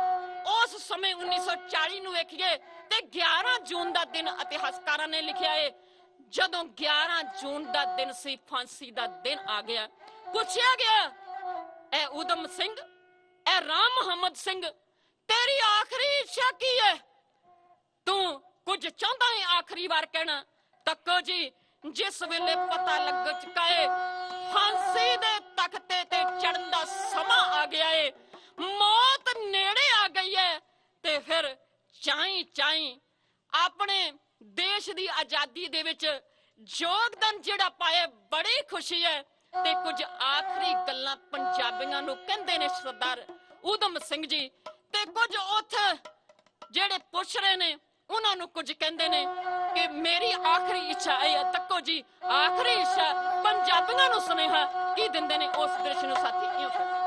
ਉਸ ਸਮੇਂ 1940 ਨੂੰ ਵੇਖੀਏ ਤੇ 11 ਜੂਨ ਦਾ ਦਿਨ ਇਤਿਹਾਸਕਾਰਾਂ ਨੇ ਲਿਖਿਆ ਏ। ਜਦੋਂ 11 ਜੂਨ ਦਾ ਦਿਨ ਸੀ, ਫਾਂਸੀ ਦਾ ਦਿਨ ਆ ਗਿਆ। ਪੁੱਛਿਆ ਗਿਆ, ਐ ਊਧਮ ਸਿੰਘ, ਐ ਰਾਮ ਮੁਹੰਮਦ ਸਿੰਘ, ਤੇਰੀ ਆਖਰੀ ਇੱਛਾ ਕੀ ਹੈ? ਤੂੰ ਕੁਝ ਚਾਹੁੰਦਾ ਹੈ ਆਖਰੀ ਵਾਰ ਕਹਿਣਾ? ਤੱਕੋ ਜੀ, ਜਿਸ ਵੇਲੇ ਪਤਾ ਲੱਗ ਚੁੱਕਾ ਏ ਫਾਂਸੀ ਦੇ ਤਖਤੇ ਤੇ ਚੜਨ ਦਾ ਸਮਾਂ ਆ ਗਿਆ ਏ, ਮੌਤ ਨੇੜੇ ਆ ਗਈ ਹੈ, ਤੇ ਫਿਰ ਚਾਈ ਆਪਣੇ ਦੇਸ਼ ਦੀ ਆਜ਼ਾਦੀ ਦੇ ਵਿੱਚ ਯੋਗਦਾਨ ਜਿਹੜਾ ਪਾਇਆ, ਬੜੀ ਖੁਸ਼ੀ ਹੈ। ਤੇ ਕੁਝ ਆਖਰੀ ਗੱਲਾਂ ਪੰਜਾਬੀਆਂ ਨੂੰ ਕਹਿੰਦੇ ਨੇ ਸਰਦਾਰ ਊਧਮ ਸਿੰਘ ਜੀ, ਤੇ ਕੁਝ ਉੱਥੇ ਜਿਹੜੇ ਪੁੱਛ ਰਹੇ ਨੇ ਉਹਨਾਂ ਨੂੰ ਕੁਝ ਕਹਿੰਦੇ ਨੇ ਕਿ ਮੇਰੀ ਆਖਰੀ ਇੱਛਾ ਹੈ। ਤੱਕੋ ਜੀ, ਆਖਰੀ ਇੱਛਾ ਪੰਜਾਬੀਆਂ ਨੂੰ ਸੁਨੇਹਾ ਕੀ ਦਿੰਦੇ ਨੇ ਉਸ ਦ੍ਰਿਸ਼ ਨੂੰ ਸਾਥੀ ਇਉਂ ਕਰਦੇ।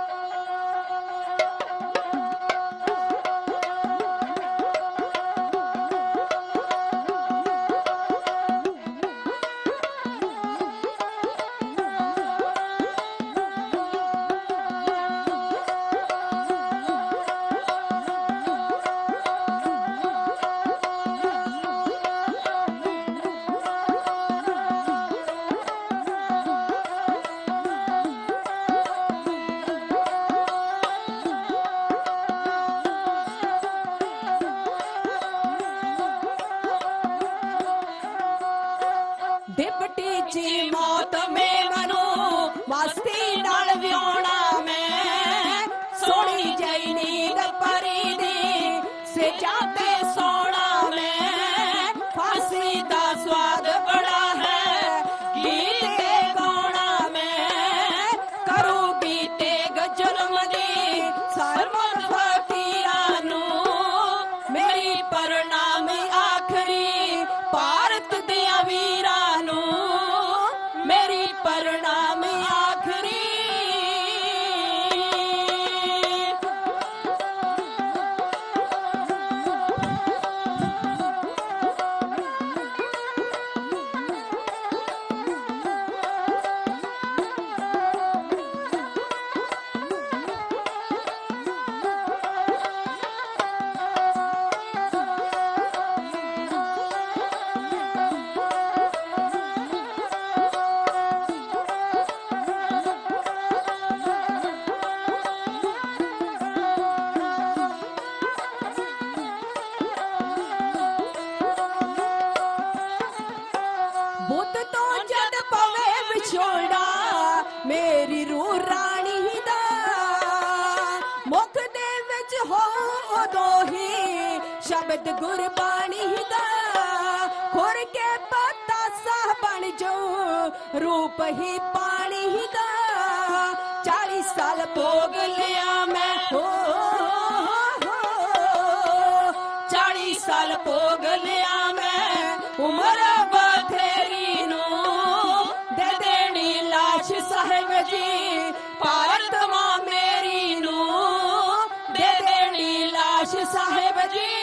ਡਿਪਟੀ ਜੀ ਮੌਤ ਮੈਨੂੰ ਮਸਤੀ ਨਾਲ ਵਿਆਉਣਾ ਮੈਂ, ਸੋਹਣੀ ਜਈ ਨੀਂਦ ਪਰੀ ਦੀ ਸੇਜਾਂ ਤੇ ਸੋਣਾ ਮੈਂ। ਫਾਂਸੀ ਦਾ ਸਵਾਦ ਬੜਾ ਹੈ ਗੀਤ ਗਾਉਣਾ ਮੈਂ, ਕਰੂਗੀ ਤੇਗ ਜ਼ੁਲਮ ਦੀ ਸਰਵਨ ਫਕੀਰਾਂ ਨੂੰ। ਮੇਰੀ ਪ੍ਰਣਾਮ ਆਖਰੀ ਭਾਰਤ ਦੀਆਂ ਵੀਰਾਂ ਨੂੰ, ਮੇਰੀ बुत तो जद पवे विछोड़ा मेरी रूह रानी दा मुख दे विच हो उदों ही शब्द गुरबाणी दा खुर के पता सा बन जो रूप ही पानी दा 40 साल भोग लिया मैं हो 40 साल भोग लिया मैं उम्र बथेरी नो दे देनी लाश साहिब जी भारत मां मेरी नो दे देनी लाश साहिब जी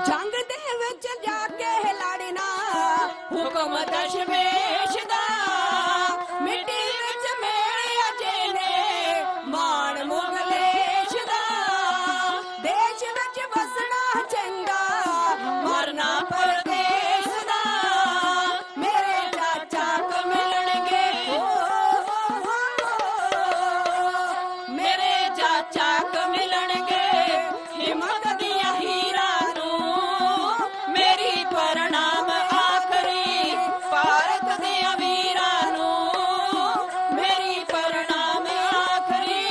जंग दे विच जाके लड़ना हुकम दशमेश दा मिट्टी विच मेरे अजे ने मान मुगलेश दा देश विच बसना चंगा मरना परदेश दा मेरे चाचा को मिलणगे मेरे चाचा को मिलणगे हिम्मत दिया हीरा मेरी प्रणाम आखरी भारत दे अमीरा नो मेरी प्रणाम आखरी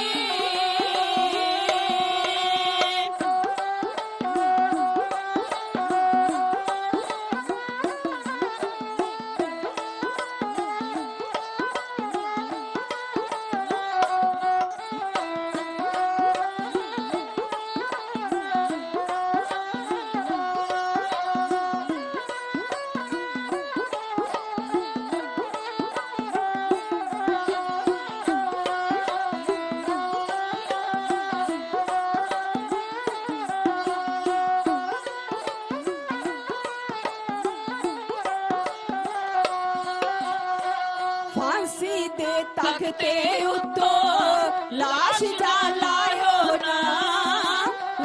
फांसी दे तख्ते उत्तों लाश जा लायो ना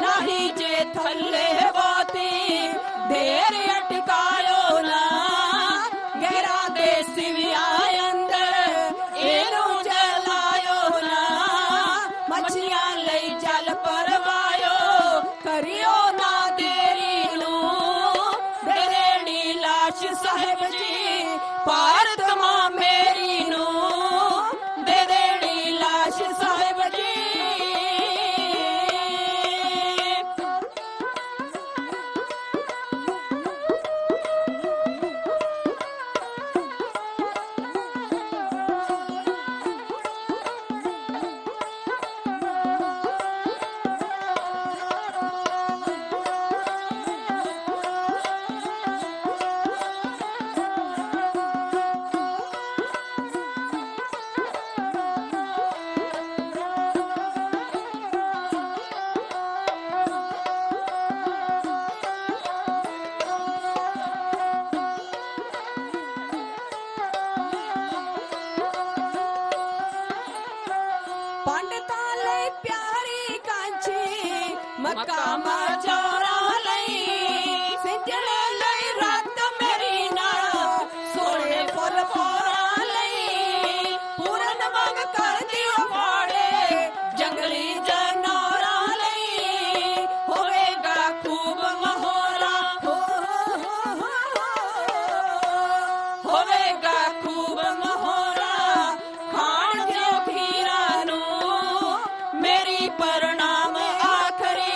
लाही जे थल्ले बाती देर अटकायो ना गहरा दे सिविया अंदर एनू जलायो ना मछलियां लई जल परवायो करियो ना देरी नू दे देनी लाश साहिब जी भारत मां मेरी नो दे देनी लाश साहिब जी पंडितां लई प्यारी कांची मकामा चौरा लई सिंजणे लई रात मेरी ना सोने फुल फोरा लई पूरन मंग कर दियो फाड़े जंगली जानवरा लई होवेगा खूब महोरा होवेगा खूब महोरा खान दियो खीरा नो मेरी प्रणाम आखरी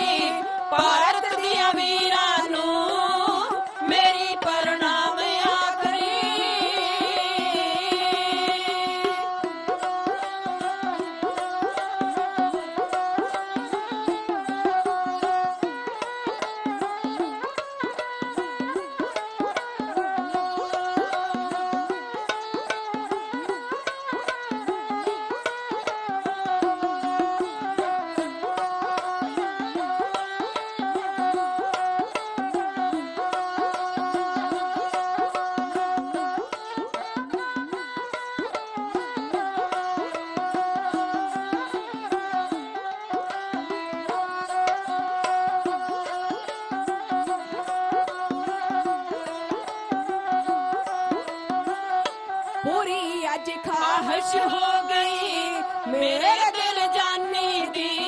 ਲਾਸ਼ ਹੋ ਗਈ ਮੇਰੇ ਦਿਲ ਜਾਨੀ ਦੀ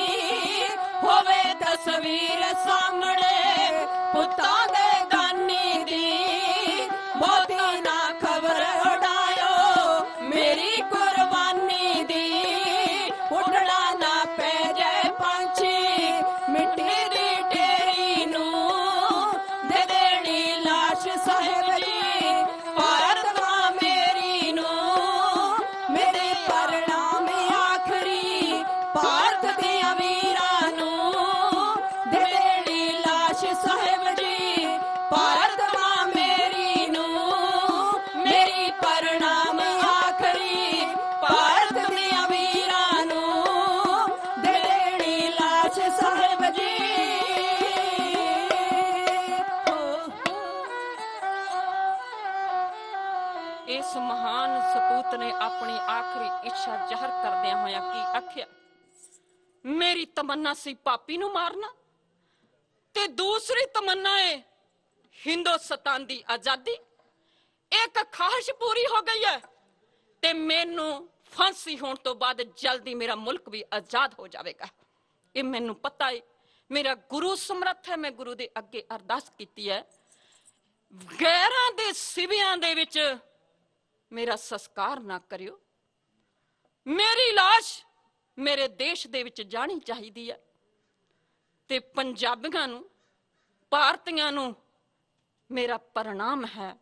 ਹੋਵੇ ਤਸਵੀਰ ਸਾਹਮਣੇ ਪੁੱਤਾਂ ਦੇ ਦਾਨੀ ਦੀ ਬਹੁਤੀ ਨਾ ਖਬਰ ਉਡਾਇਓ ਮੇਰੀ ਕੁਰਬਾਨੀ ਦੀ ਉੱਡਣਾ ਨਾ ਪੈ ਜਾਏ ਪੰਛੀ ਮਿੱਟੀ ਦੀ ਢੇਰੀ ਨੂੰ ਦੇ ਦੇਣੀ ਲਾਸ਼ ਸਾਹਿਬ ਜੀ ਭਾਰਤ ਮਾਂ ਮੇਰੀ ਨੂੰ ਮੇਰੇ ਪਰਨਾਮ ਆਖਰੀ ਭਾਰਤ ਦੀਆਂ ਵੀਰਾਂ ਨੂੰ ਦੇ ਦੇਣੀ ਲਾਸ਼ ਸਾਹਿਬ ਜੀ ਭਾਰਤ ਮਾਂ ਮੇਰੀ ਨੂੰ ਮੇਰੀ ਪਰਨਾਮ ਆਖਰੀ ਭਾਰਤ ਦੀਆਂ ਵੀਰਾਂ ਨੂੰ ਦੇ ਦੇਣੀ ਲਾਸ਼ ਸਾਹਿਬ ਜੀ ਇਸ ਮਹਾਨ ਸਪੂਤ ਨੇ ਆਪਣੀ ਆਖਰੀ ਇੱਛਾ ਜ਼ਾਹਰ ਕਰਦਿਆਂ ਹੋਇਆਂ ਕੀ ਆਖਿਆ, ਮੇਰੀ ਤਮੰਨਾ ਸੀ ਪਾਪੀ ਨੂੰ ਮਾਰਨਾ ਤੇ ਦੂਸਰੀ ਤਮੰਨਾ ਹੈ ਹਿੰਦੁਸਤਾਨ ਦੀ ਆਜ਼ਾਦੀ। ਇੱਕ ਖਾਹਿਸ਼ ਪੂਰੀ ਹੋ ਗਈ ਹੈ ਤੇ ਮੈਨੂੰ ਫਾਂਸੀ ਹੋਣ ਤੋਂ ਬਾਅਦ ਜਲਦੀ ਮੇਰਾ ਮੁਲਕ ਵੀ ਆਜ਼ਾਦ ਹੋ ਜਾਵੇਗਾ। ਇਹ ਮੈਨੂੰ ਪਤਾ ਹੈ, ਮੇਰਾ ਗੁਰੂ ਸਮਰੱਥ ਹੈ। ਮੈਂ ਗੁਰੂ ਦੇ ਅੱਗੇ ਅਰਦਾਸ ਕੀਤੀ ਹੈ, ਗੈਰਾਂ ਦੇ ਸਿਵਿਆਂ ਦੇ ਵਿੱਚ ਮੇਰਾ ਸੰਸਕਾਰ ਨਾ ਕਰਿਓ। ਮੇਰੀ ਲਾਸ਼ ਮੇਰੇ ਦੇਸ਼ ਦੇ ਵਿੱਚ ਜਾਣੀ ਚਾਹੀਦੀ ਹੈ ਤੇ ਪੰਜਾਬੀਆਂ ਨੂੰ, ਭਾਰਤੀਆਂ ਨੂੰ ਮੇਰਾ ਪ੍ਰਣਾਮ ਹੈ।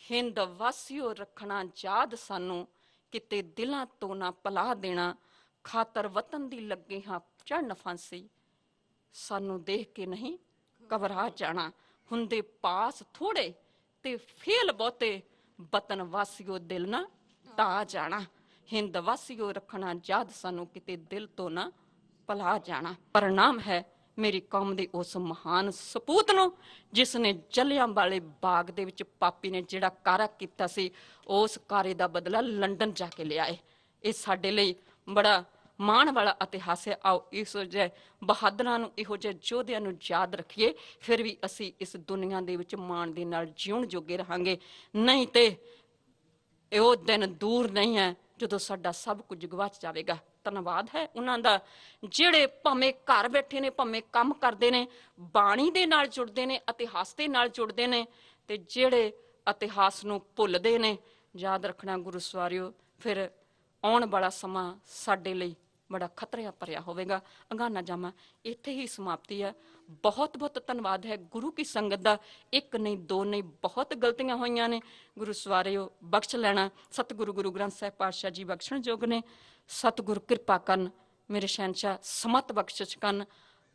ਹਿੰਦ ਵਾਸੀਓ ਰੱਖਣਾ ਯਾਦ ਸਾਨੂੰ, ਕਿਤੇ ਦਿਲਾਂ ਤੋਂ ਨਾ ਭੁਲਾ ਦੇਣਾ। ਖਾਤਰ ਵਤਨ ਦੀ ਲੱਗੇ ਹਾਂ ਚੜ੍ਹਨ ਫਾਂਸੀ, ਸਾਨੂੰ ਦੇਖ ਕੇ ਨਹੀਂ ਘਬਰਾ ਜਾਣਾ। ਹੁੰਦੇ ਪਾਸ ਥੋੜੇ ਤੇ ਫੇਲ ਬਹੁਤੇ, ਵਤਨ ਵਾਸੀਓ ਦਿਲ ਨਾ ਢਾ ਜਾਣਾ। ਹਿੰਦ ਵਾਸੀਓ ਰੱਖਣਾ ਯਾਦ ਸਾਨੂੰ, ਕਿਤੇ ਦਿਲ ਤੋਂ ਨਾ ਭੁਲਾ ਜਾਣਾ। ਪ੍ਰਣਾਮ ਹੈ ਮੇਰੀ ਕੌਮ ਦੇ ਉਸ ਮਹਾਨ ਸਪੂਤ ਨੂੰ ਜਿਸ ਨੇ ਜਲਿਆਂਵਾਲੇ ਬਾਗ ਦੇ ਵਿੱਚ ਪਾਪੀ ਨੇ ਜਿਹੜਾ ਕਾਰਾ ਕੀਤਾ ਸੀ, ਉਸ ਕਾਰੇ ਦਾ ਬਦਲਾ ਲੰਡਨ ਜਾ ਕੇ ਲਿਆਏ। ਇਹ ਸਾਡੇ ਲਈ ਬੜਾ ਮਾਣ ਵਾਲਾ ਇਤਿਹਾਸ ਹੈ। ਆਓ ਇਹੋ ਜਿਹੇ ਬਹਾਦਰਾਂ ਨੂੰ, ਇਹੋ ਜਿਹੇ ਯੋਧਿਆਂ ਨੂੰ ਯਾਦ ਰੱਖੀਏ, ਫਿਰ ਵੀ ਅਸੀਂ ਇਸ ਦੁਨੀਆ ਦੇ ਵਿੱਚ ਮਾਣ ਦੇ ਨਾਲ ਜਿਉਣ ਜੋਗੇ ਰਹਾਂਗੇ। ਨਹੀਂ ਤੇ ਉਹ ਦਿਨ ਦੂਰ ਨਹੀਂ ਹੈ ਜਦੋਂ ਸਾਡਾ ਸਭ ਕੁਝ ਗਵਾਚ ਜਾਵੇਗਾ। ਧੰਨਵਾਦ ਹੈ ਉਹਨਾਂ ਦਾ ਜਿਹੜੇ ਭਾਵੇਂ ਘਰ ਬੈਠੇ ਨੇ, ਭਾਵੇਂ ਕੰਮ ਕਰਦੇ ਨੇ, ਬਾਣੀ ਦੇ ਨਾਲ ਜੁੜਦੇ ਨੇ, ਇਤਿਹਾਸ ਦੇ ਨਾਲ ਜੁੜਦੇ ਨੇ ਤੇ ਜਿਹੜੇ ਇਤਿਹਾਸ ਨੂੰ ਭੁੱਲਦੇ ਨੇ। ਯਾਦ ਰੱਖਣਾ ਗੁਰੂ ਸਵਾਰਿਓ, ਫਿਰ ਆਉਣ ਵਾਲਾ ਸਮਾਂ ਸਾਡੇ ਲਈ ਬੜਾ ਖਤਰਿਆ ਭਰਿਆ ਹੋਵੇਗਾ। ਅਗਾਨਾ ਜਾਮਾ ਇੱਥੇ ਹੀ ਸਮਾਪਤੀ ਹੈ। ਬਹੁਤ ਬਹੁਤ ਧੰਨਵਾਦ ਹੈ ਗੁਰੂ ਕੀ ਸੰਗਤ ਦਾ। ਇੱਕ ਨਹੀਂ, ਦੋ ਨਹੀਂ, ਬਹੁਤ ਗਲਤੀਆਂ ਹੋਈਆਂ ਨੇ। ਗੁਰੂ ਸਵਾਰਿਓ ਬਖਸ਼ ਲੈਣਾ। ਸਤਿਗੁਰੂ ਗੁਰੂ ਗ੍ਰੰਥ ਸਾਹਿਬ ਪਾਤਸ਼ਾਹ ਜੀ ਬਖਸ਼ਣ ਯੋਗ ਨੇ। ਸਤਿਗੁਰੂ ਕਿਰਪਾ ਕਰਨ, ਮੇਰੇ ਸ਼ਹਿਨਸ਼ਾਹ ਸਮਤ ਬਖਸ਼ਿਸ਼ ਕਰਨ।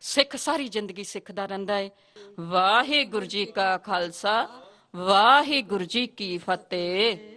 ਸਿੱਖ ਸਾਰੀ ਜ਼ਿੰਦਗੀ ਸਿੱਖਦਾ ਰਹਿੰਦਾ ਹੈ। ਵਾਹਿਗੁਰੂ ਜੀ ਕਾ ਖਾਲਸਾ, ਵਾਹਿਗੁਰੂ ਜੀ ਕੀ ਫਤਿਹ।